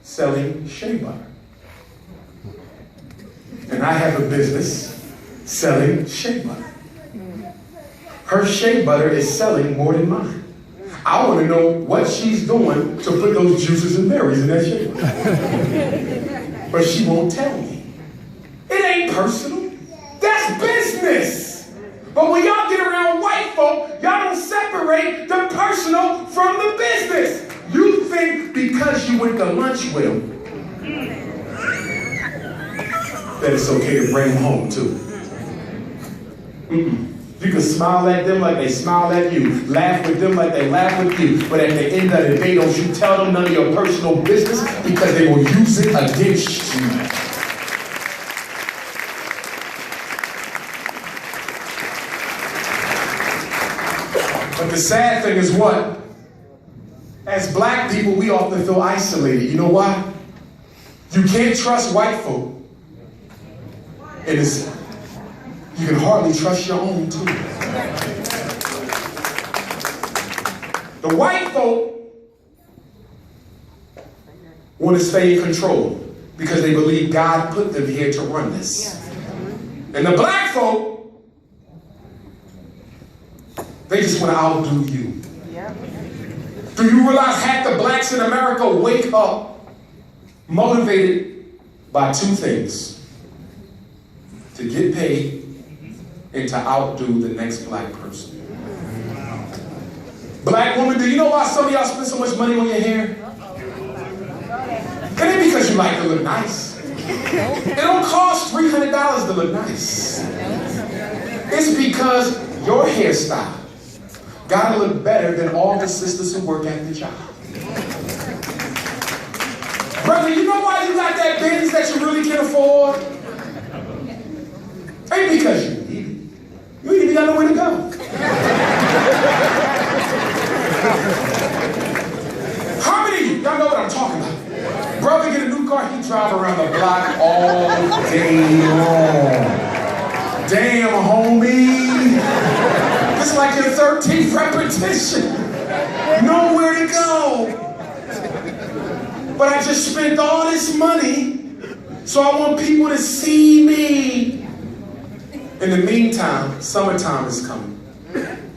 selling shea butter. And I have a business selling shea butter. Her shea butter is selling more than mine. I want to know what she's doing to put those juices and berries in that shea butter. But she won't tell me. It ain't personal. That's business. But when y'all get around white folk, y'all don't separate the personal from the business. You think because you went to lunch with them, that it's okay to bring them home too. You can smile at them like they smile at you, laugh with them like they laugh with you, but at the end of the day, don't you tell them none of your personal business because they will use it against you. But the sad thing is what? As black people, we often feel isolated. You know why? You can't trust white folk. And you can hardly trust your own too. The white folk want to stay in control because they believe God put them here to run this. And the black folk, they just want to outdo you. Do you realize half the blacks in America wake up motivated by two things? To get paid and to outdo the next black person. Black woman, do you know why some of y'all spend so much money on your hair? It ain't because you like to look nice. It don't cost $300 to look nice. It's because your hairstyle gotta look better than all the sisters who work at the job. Brother, you know why you got that Benz that you really can afford? Ain't because you need it. You ain't even got nowhere to go. How many of you, y'all know what I'm talking about? Brother get a new car, he drive around the block all day long. Damn, homie. It's like your 13th repetition. Nowhere to go. But I just spent all this money, so I want people to see me. In the meantime, summertime is coming.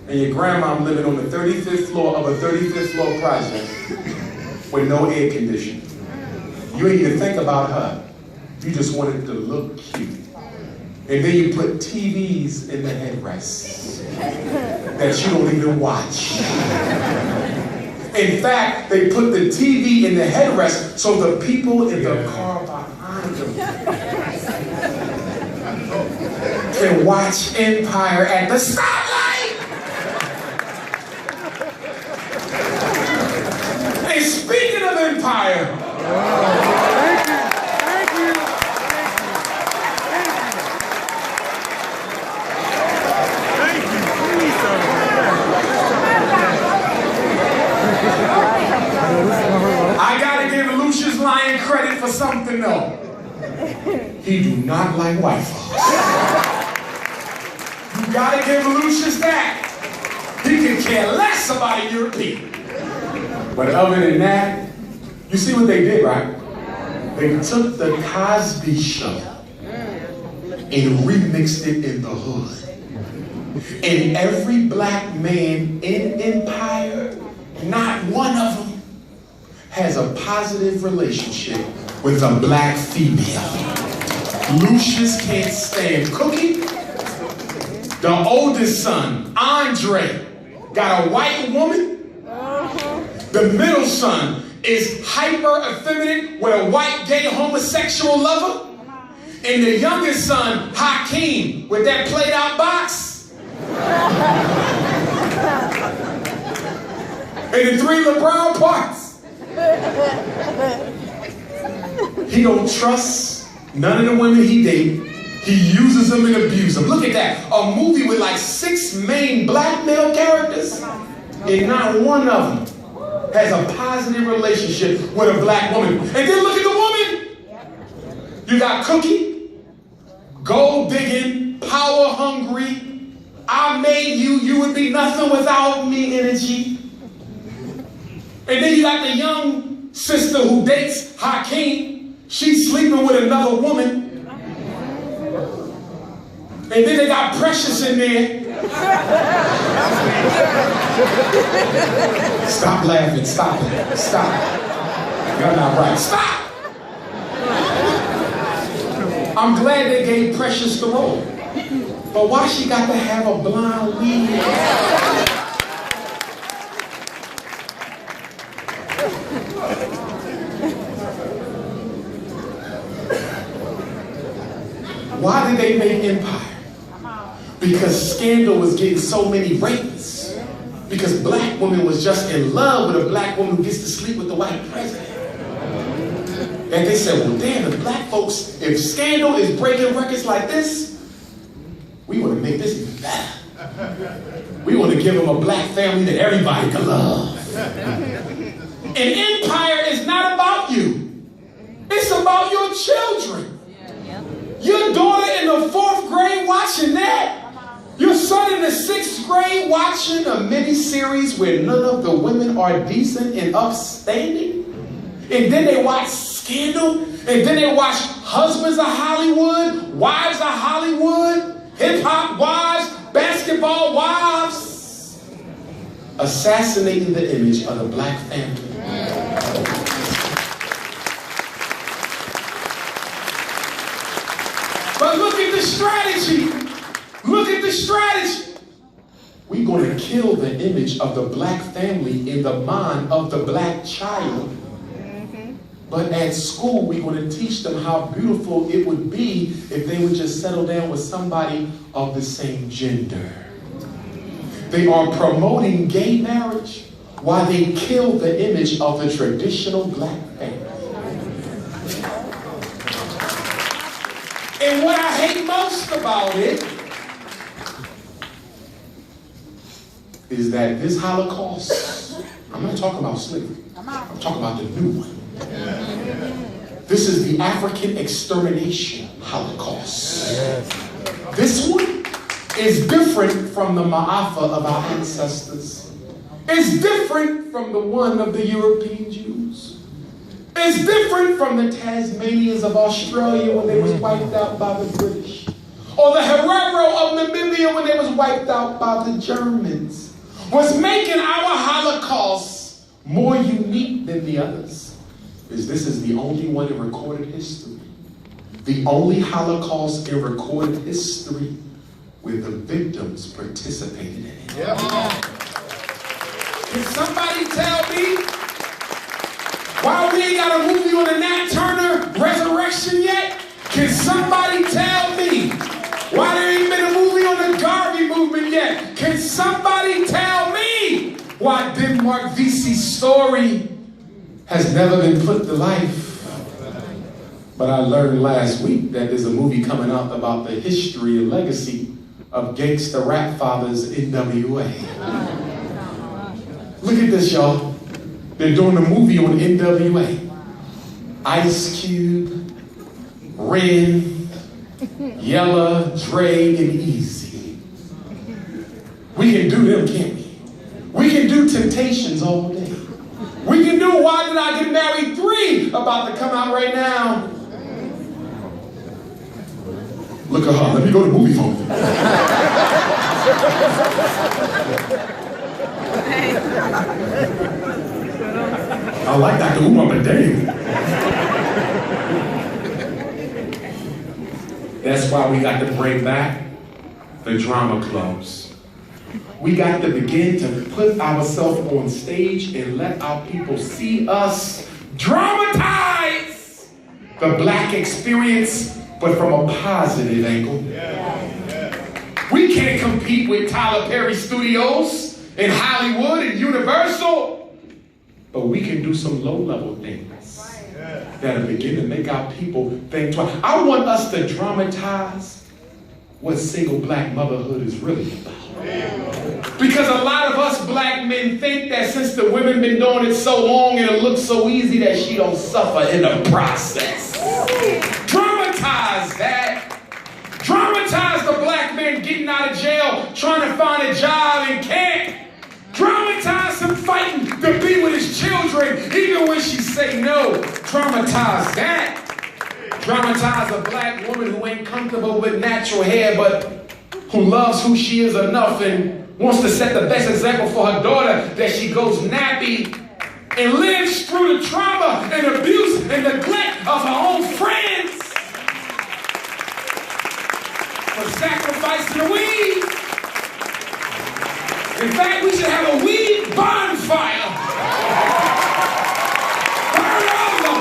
And your grandma living on the 35th floor of a 35th floor project with no air conditioning. You ain't even think about her. You just want it to look cute. And then you put TVs in the headrests that you don't even watch. In fact, they put the TV in the headrest so the people in the car behind them can watch Empire at the stoplight. And speaking of Empire, I gotta give Lucius Lyon credit for something though. He do not like white folks. You gotta give Lucius that. He can care less about a European. But other than that, you see what they did, right? They took the Cosby Show and remixed it in the hood. And every black man in Empire, not one of them has a positive relationship with a black female. Lucius can't stand Cookie. The oldest son, Andre, got a white woman. The middle son is hyper effeminate with a white gay homosexual lover. And the youngest son, Hakeem, with that played out box. And the 3 LeBron parts. He don't trust none of the women he dates. He uses them and abuses them. Look at that. A movie with like 6 main black male characters, and not one of them has a positive relationship with a black woman. And then look at the woman. You got Cookie, gold digging, power hungry, I made you, you would be nothing without me energy. And then you got the young sister who dates Hakeem. She's sleeping with another woman. And then they got Precious in there. Stop laughing, stop it, stop. You're not right, stop. I'm glad they gave Precious the role. But why she got to have a blonde weave? Why did they make Empire? Because Scandal was getting so many ratings. Because black woman was just in love with a black woman who gets to sleep with the white president. And they said, well, damn, if black folks, if Scandal is breaking records like this, we want to make this even better. We want to give them a black family that everybody can love. And Empire is not about you. It's about your children. Your daughter in the 4th grade watching that. Your son in the 6th grade watching a mini-series where none of the women are decent and upstanding. And then they watch Scandal. And then they watch Husbands of Hollywood, Wives of Hollywood, Hip-hop wives, basketball wives. Assassinating the image of the black family. But look at the strategy. Look at the strategy. We're going to kill the image of the black family in the mind of the black child. But at school, we're going to teach them how beautiful it would be if they would just settle down with somebody of the same gender. They are promoting gay marriage while they kill the image of the traditional black family. And what I hate most about it is that this Holocaust, I'm not talking about slavery, I'm talking about the new one. This is the African extermination Holocaust. This one is different from the Ma'afa of our ancestors. It's different from the one of the European Jews. It's different from the Tasmanians of Australia when they was wiped out by the British. Or the Herero of Namibia when they was wiped out by the Germans. What's making our Holocaust more unique than the others is this is the only one in recorded history. The only Holocaust in recorded history where the victims participated in it. Can somebody tell me why we ain't got a movie on the Nat Turner resurrection yet? Can somebody tell me why there ain't been a movie on the Garvey movement yet? Can somebody tell me why Denmark Vesey's story has never been put to life? But I learned last week that there's a movie coming out about the history and legacy of gangsta rap fathers NWA. Look at this, y'all. They're doing a movie on NWA. Ice Cube, Ren, Yella, Dre, and Easy. We can do them, can't we? We can do Temptations all day. We can do Why Did I Get Married 3, about to come out right now. Look at her, let me go to movie phone. I like Dr. Umar, but dang. That's why we got to bring back the drama clubs. We got to begin to put ourselves on stage and let our people see us dramatize the black experience, but from a positive angle. We can't compete with Tyler Perry Studios and Hollywood and Universal, but we can do some low-level things that'll begin to make our people think twice. I want us to dramatize what single black motherhood is really about. Because a lot of us black men think that since the women been doing it so long and it looks so easy that she don't suffer in the process. Dramatize that. Dramatize the black man getting out of jail, trying to find a job and can't. Dramatize him fighting to be with his children, even when she say no. Dramatize that. Dramatize a black woman who ain't comfortable with natural hair, but who loves who she is enough and wants to set the best example for her daughter that she goes nappy and lives through the trauma and abuse and neglect of her own friends for sacrificing the weed. In fact, we should have a weed bonfire. Burn all of them.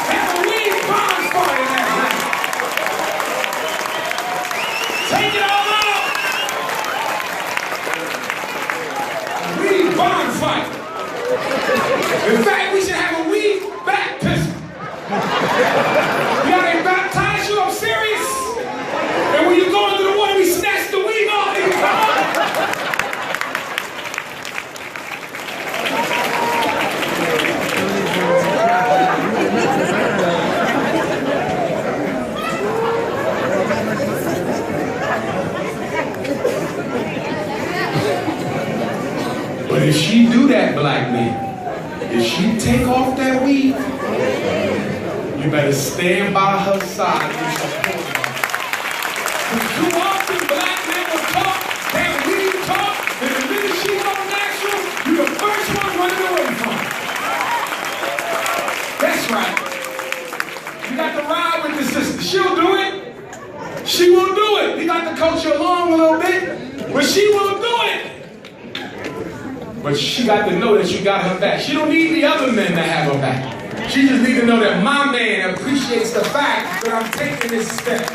Have a weed bonfire that night. Take it all out. Weed bonfire. In fact, we should have a weed baptism. You gotta baptize you, I'm serious. And when you go into the water, we snatch the weed off and you come on. But if she do that, black man, if she take off that weed, you better stand by her side and support her. Too often black men will talk, that weed talk, and the minute she go natural, you the first one running away from her. That's right. You got to ride with the sister. She'll do it. She will do it. You got to coach her along a little bit, but she will do it. But she got to know that you got her back. She don't need the other men to have her back. She just needs to know that my man appreciates the fact that I'm taking this step.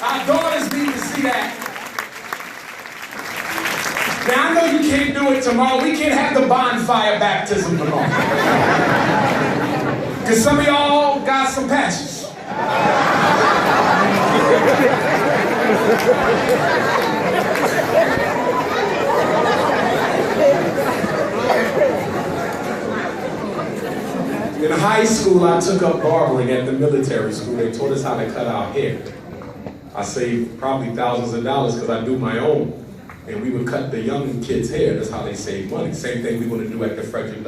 Our daughters need to see see that? Now, I know you can't do it tomorrow. We can't have the bonfire baptism tomorrow. Because some of y'all got some patches. In high school, I took up barbering at the military school. They taught us how to cut our hair. I saved probably thousands of dollars because I do my own. And we would cut the young kids' hair. That's how they save money. Same thing we want to do at the FREDDRICK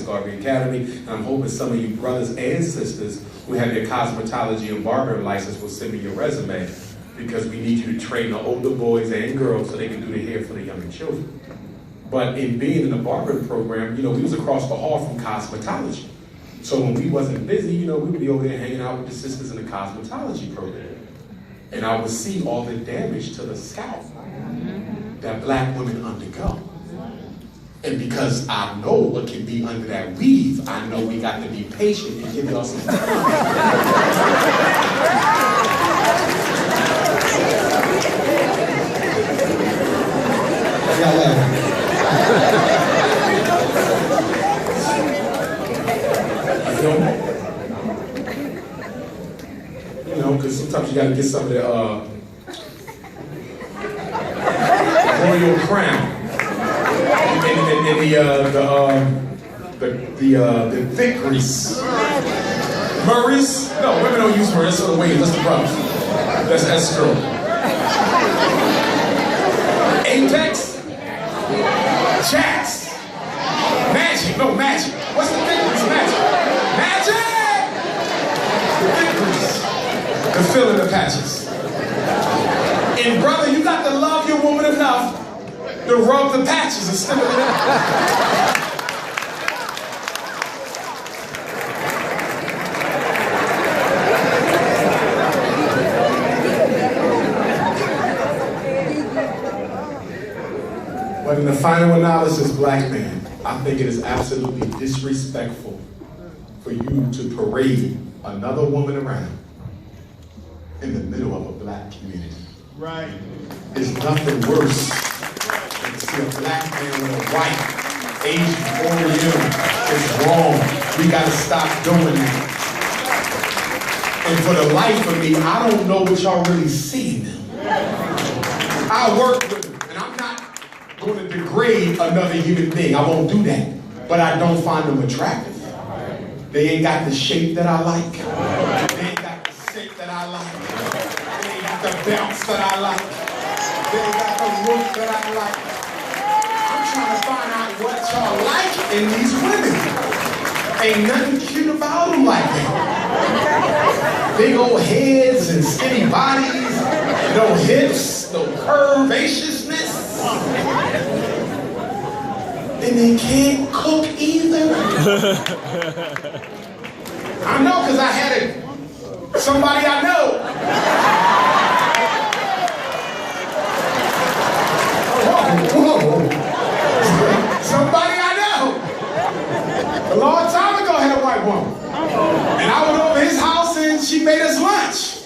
GARVEY Academy. And I'm hoping some of you brothers and sisters who have your cosmetology and barbering license will send me your resume, because we need you to train the older boys and girls so they can do the hair for the younger children. But in being in the barbering program, we was across the hall from cosmetology. So when we wasn't busy, we would be over there hanging out with the sisters in the cosmetology program. And I would see all the damage to the scalp that black women undergo. And because I know what can be under that weave, I know we got to be patient and give y'all some time. Because sometimes you got to get some of the royal crown and the thick grease. Murray's? No, women don't use Murray. That's for the waiters. That's the brothers. That's escrow. Apex? Jax? Magic? No, magic. What's the thick grease? Magic? Magic! The thick grease. To fill in the patches. And brother, you got to love your woman enough to rub the patches and stimulate it. But in the final analysis, black man, I think it is absolutely disrespectful for you to parade another woman around in the middle of a black community. Right. There's nothing worse than to see a black man with a white, Asian, Oriental. It's wrong. We gotta stop doing that. And for the life of me, I don't know what y'all really see in them. I work with them, and I'm not going to degrade another human being. I won't do that. But I don't find them attractive. They ain't got the shape that I like. They ain't got the shape that I like. They ain't got the bounce that I like. They ain't got the look that I like. I'm trying to find out what y'all like in these women. Ain't nothing cute about them like that. Big old heads and skinny bodies, no hips, no curvaceousness. And they can't cook either. I know, because I had somebody I know. Whoa. Somebody I know. A long time ago I had a white woman. And I went over his house and she made us lunch.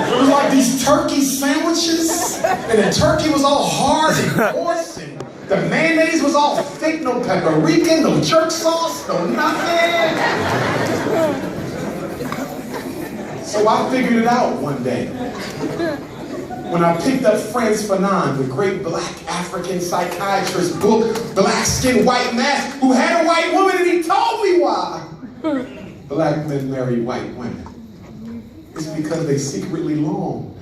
It was like these turkey sandwiches, and the turkey was all hard and coarse, and the mayonnaise was all thick, no paprika, no jerk sauce, no nothing. So I figured it out one day. When I picked up Franz Fanon, the great black African psychiatrist book, Black Skin, White Mask, who had a white woman, and he told me why black men marry white women. It's because they secretly long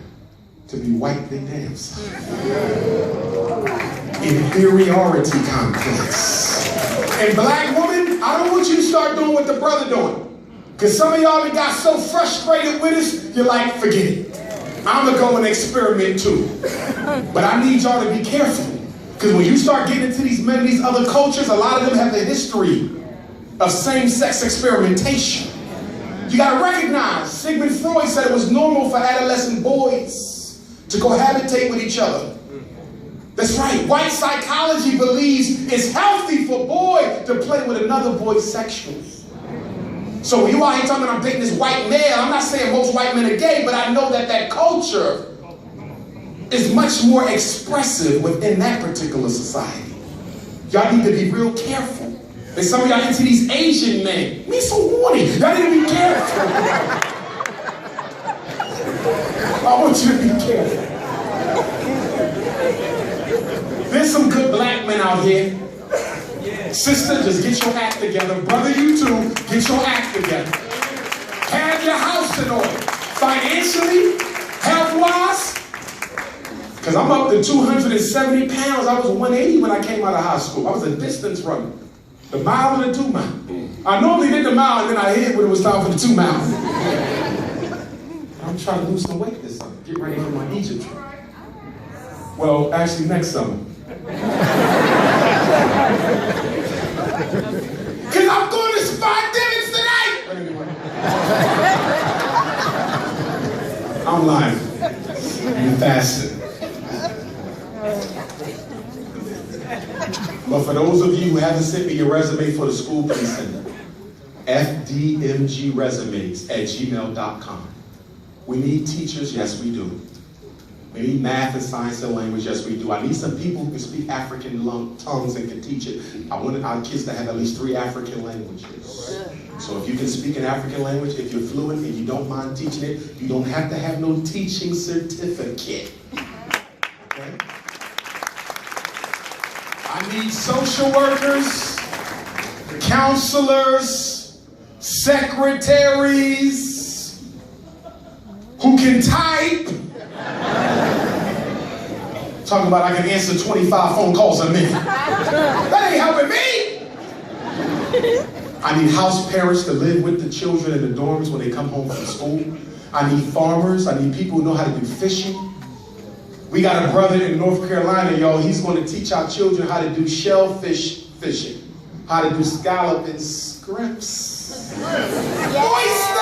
to be white they damn self. Inferiority complex. And black women, I don't want you to start doing what the brother doing. Because some of y'all that got so frustrated with us, you're like, forget it. I'm gonna go and experiment too. But I need y'all to be careful. Because when you start getting into these men, these other cultures, a lot of them have a history of same-sex experimentation. You gotta recognize, Sigmund Freud said it was normal for adolescent boys to cohabitate with each other. That's right, white psychology believes it's healthy for a boy to play with another boy sexually. So when you out here talking about I'm dating this white male, I'm not saying most white men are gay, but I know that that culture is much more expressive within that particular society. Y'all need to be real careful. And some of y'all into these Asian men. Me so horny. Y'all need to be careful. I want you to be careful. There's some good black men out here. Sister, just get your act together. Brother, you too, get your act together. Have your house in order. Financially, health-wise. Because I'm up to 270 pounds. I was 180 when I came out of high school. I was a distance runner. The mile and the 2 mile. I normally did the mile and then I hid when it was time for the 2 miles. I'm trying to lose some weight this summer. Get ready for my Egypt trip. Well, actually next summer. Because I'm going to spot dinners tonight! But anyway. I'm lying. I'm fasting. But for those of you who haven't sent me your resume for the school, please send it. fdmgresumes@gmail.com. We need teachers, yes we do. We need math and science and language, yes we do. I need some people who can speak African tongues and can teach it. I want our kids to have at least 3 African languages. So if you can speak an African language, if you're fluent and you don't mind teaching it, you don't have to have no teaching certificate. Okay? I need social workers, counselors, secretaries who can type. Talking about I can answer 25 phone calls a minute. That ain't helping me. I need house parents to live with the children in the dorms when they come home from school. I need farmers. I need people who know how to do fishing. We got a brother in North Carolina, y'all. He's going to teach our children how to do shellfish fishing, how to do scallop and scrimps. Oyster!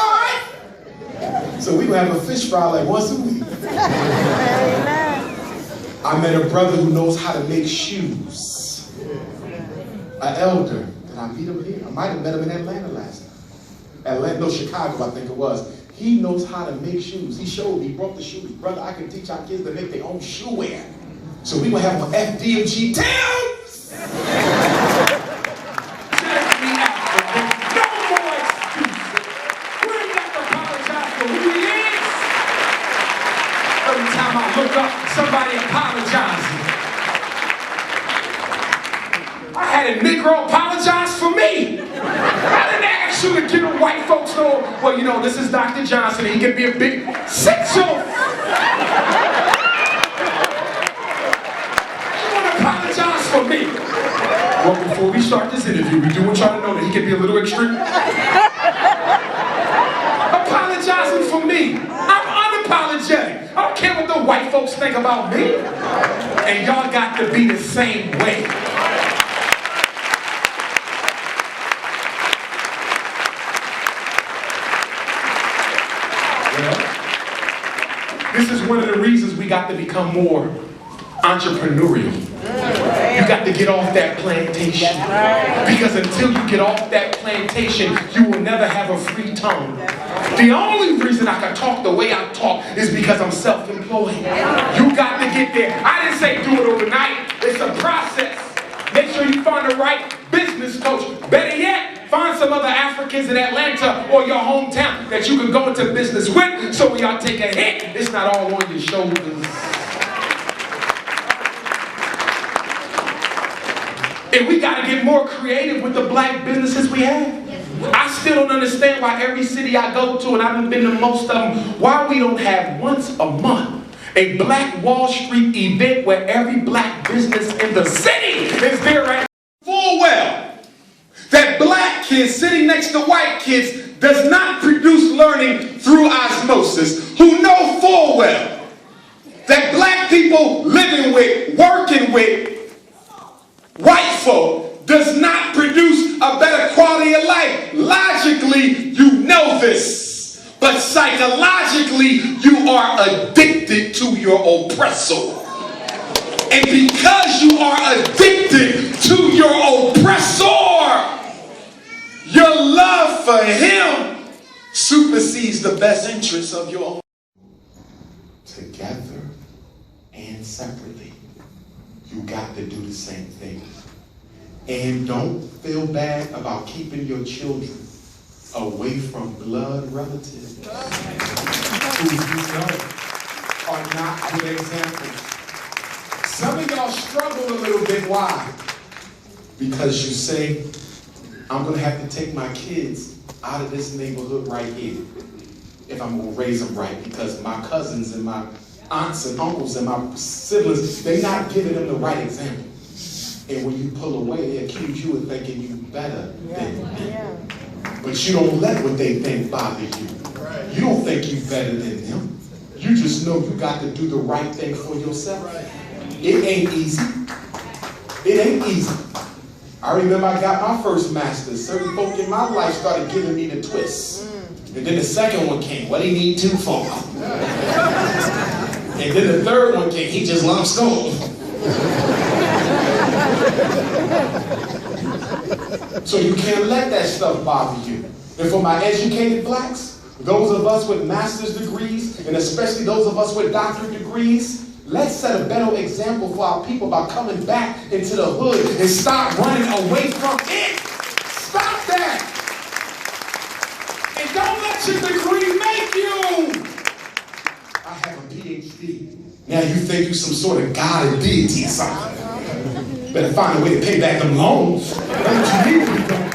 So we gonna have a fish fry like once a week. I met a brother who knows how to make shoes. An elder. Did I meet him here? I might have met him in Atlanta last time. Chicago, I think it was. He knows how to make shoes. He showed me, he brought the shoes. Brother, I can teach our kids to make their own shoe wear. So we gonna have an FDMG towns. Look up, somebody apologizing. I had a Negro apologize for me. I didn't ask you to get a white folks know, well, you know, this is Dr. Johnson, he can be a big sexual. You want to apologize for me? Well, before we start this interview, we do want y'all to know that he can be a little extreme. Apologizing for me. I'm unapologetic. I don't care what the white folks think about me. And y'all got to be the same way. Well, this is one of the reasons we got to become more entrepreneurial. You got to get off that plantation. Because until you get off that plantation, you will never have a free tongue. The only reason I can talk the way I talk is because I'm self-employed. You got to get there. I didn't say do it overnight. It's a process. Make sure you find the right business coach. Better yet, find some other Africans in Atlanta or your hometown that you can go into business with, so when y'all take a hit, it's not all on your shoulders. And we got to get more creative with the black businesses we have. I still don't understand why every city I go to, and I haven't been to most of them, why we don't have once a month a Black Wall Street event where every black business in the city is there right now. Full well that black kids sitting next to white kids does not produce learning through osmosis, who know full well that black people living with, working with white folk does not produce a better quality of life. Logically, you know this. But psychologically, you are addicted to your oppressor. And because you are addicted to your oppressor, your love love for him supersedes the best interests of your own. Together and separately, you got to do the same thing. And don't feel bad about keeping your children away from blood relatives who you know are not good examples. Some of y'all struggle a little bit. Why? Because you say, I'm going to have to take my kids out of this neighborhood right here if I'm going to raise them right, because my cousins and my aunts and uncles and my siblings, they're not giving them the right example. And when you pull away, they accuse you of thinking you better than them. But you don't let what they think bother you. You don't think you better than them. You just know you got to do the right thing for yourself. It ain't easy. It ain't easy. I remember I got my first master's. Certain folk in my life started giving me the twists. And then the second one came. What do you need two for? And then the third one came. He just loves school. So you can't let that stuff bother you. And for my educated blacks, those of us with master's degrees, and especially those of us with doctorate degrees, let's set a better example for our people by coming back into the hood and stop running away from it. Stop that. And don't let your degree make you. I have a PhD. Now you think you're some sort of God or deity or something. Better find a way to pay back them loans. That's what you need to be doing.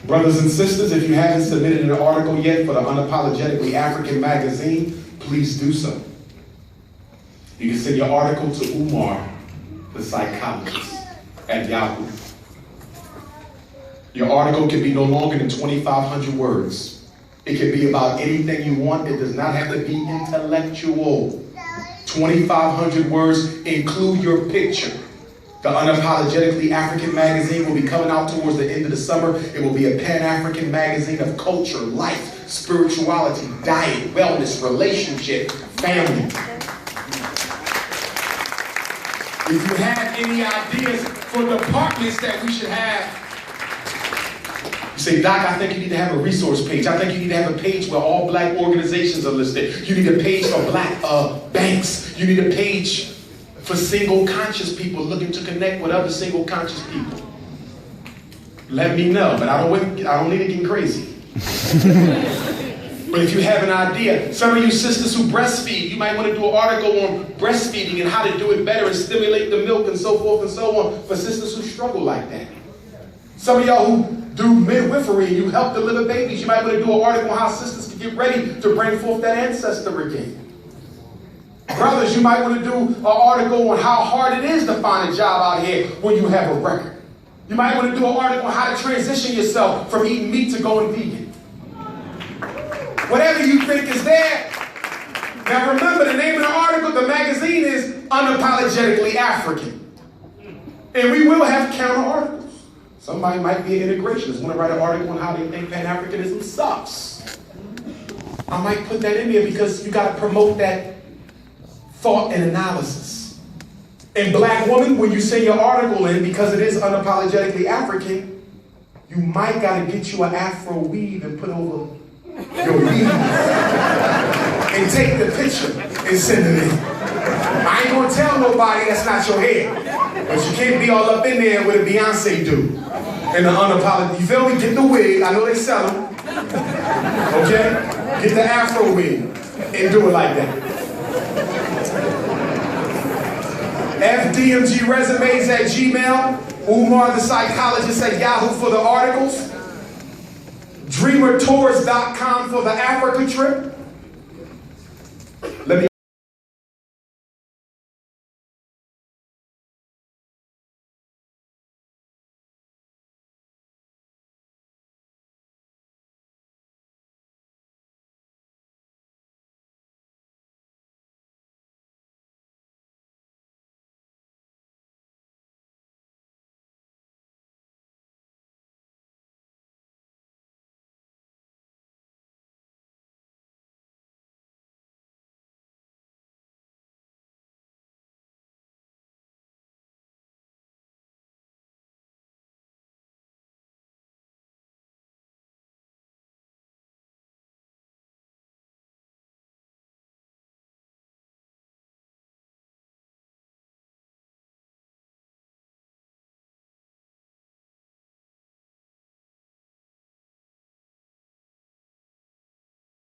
Brothers and sisters, if you haven't submitted an article yet for the Unapologetically African magazine, please do so. You can send your article to Umar, the psychologist, at Yahoo. Your article can be no longer than 2,500 words. It can be about anything you want. It does not have to be intellectual. 2,500 words. Include your picture. The Unapologetically African magazine will be coming out towards the end of the summer. It will be a Pan-African magazine of culture, life, spirituality, diet, wellness, relationship, family. If you have any ideas for departments that we should have, you say, Doc, I think you need to have a resource page. I think you need to have a page where all black organizations are listed. You need a page for black banks. You need a page for single conscious people looking to connect with other single conscious people. Let me know, but I don't need to get crazy. But if you have an idea, some of you sisters who breastfeed, you might want to do an article on breastfeeding and how to do it better and stimulate the milk and so forth and so on for sisters who struggle like that. Some of y'all who do midwifery and you help deliver babies, you might want to do an article on how sisters can get ready to bring forth that ancestor again. Brothers, you might want to do an article on how hard it is to find a job out here when you have a record. You might want to do an article on how to transition yourself from eating meat to going vegan. Whatever you think is there. Now remember, the name of the article, the magazine is Unapologetically African. And we will have counter articles. Somebody might be an integrationist, want to write an article on how they think Pan-Africanism sucks. I might put that in there because you got to promote that thought and analysis. And black woman, when you send your article in, because it is Unapologetically African, you might got to get you an afro weave and put over your weave and take the picture and send it in. I ain't gonna tell nobody that's not your hair, but you can't be all up in there with a Beyonce do. And the unapologetic, you feel me? Get the wig, I know they sell them. Okay? Get the afro wig and do it like that. FDMG resumes at Gmail, Umar the psychologist at Yahoo for the articles, dreamertours.com for the Africa trip. Let me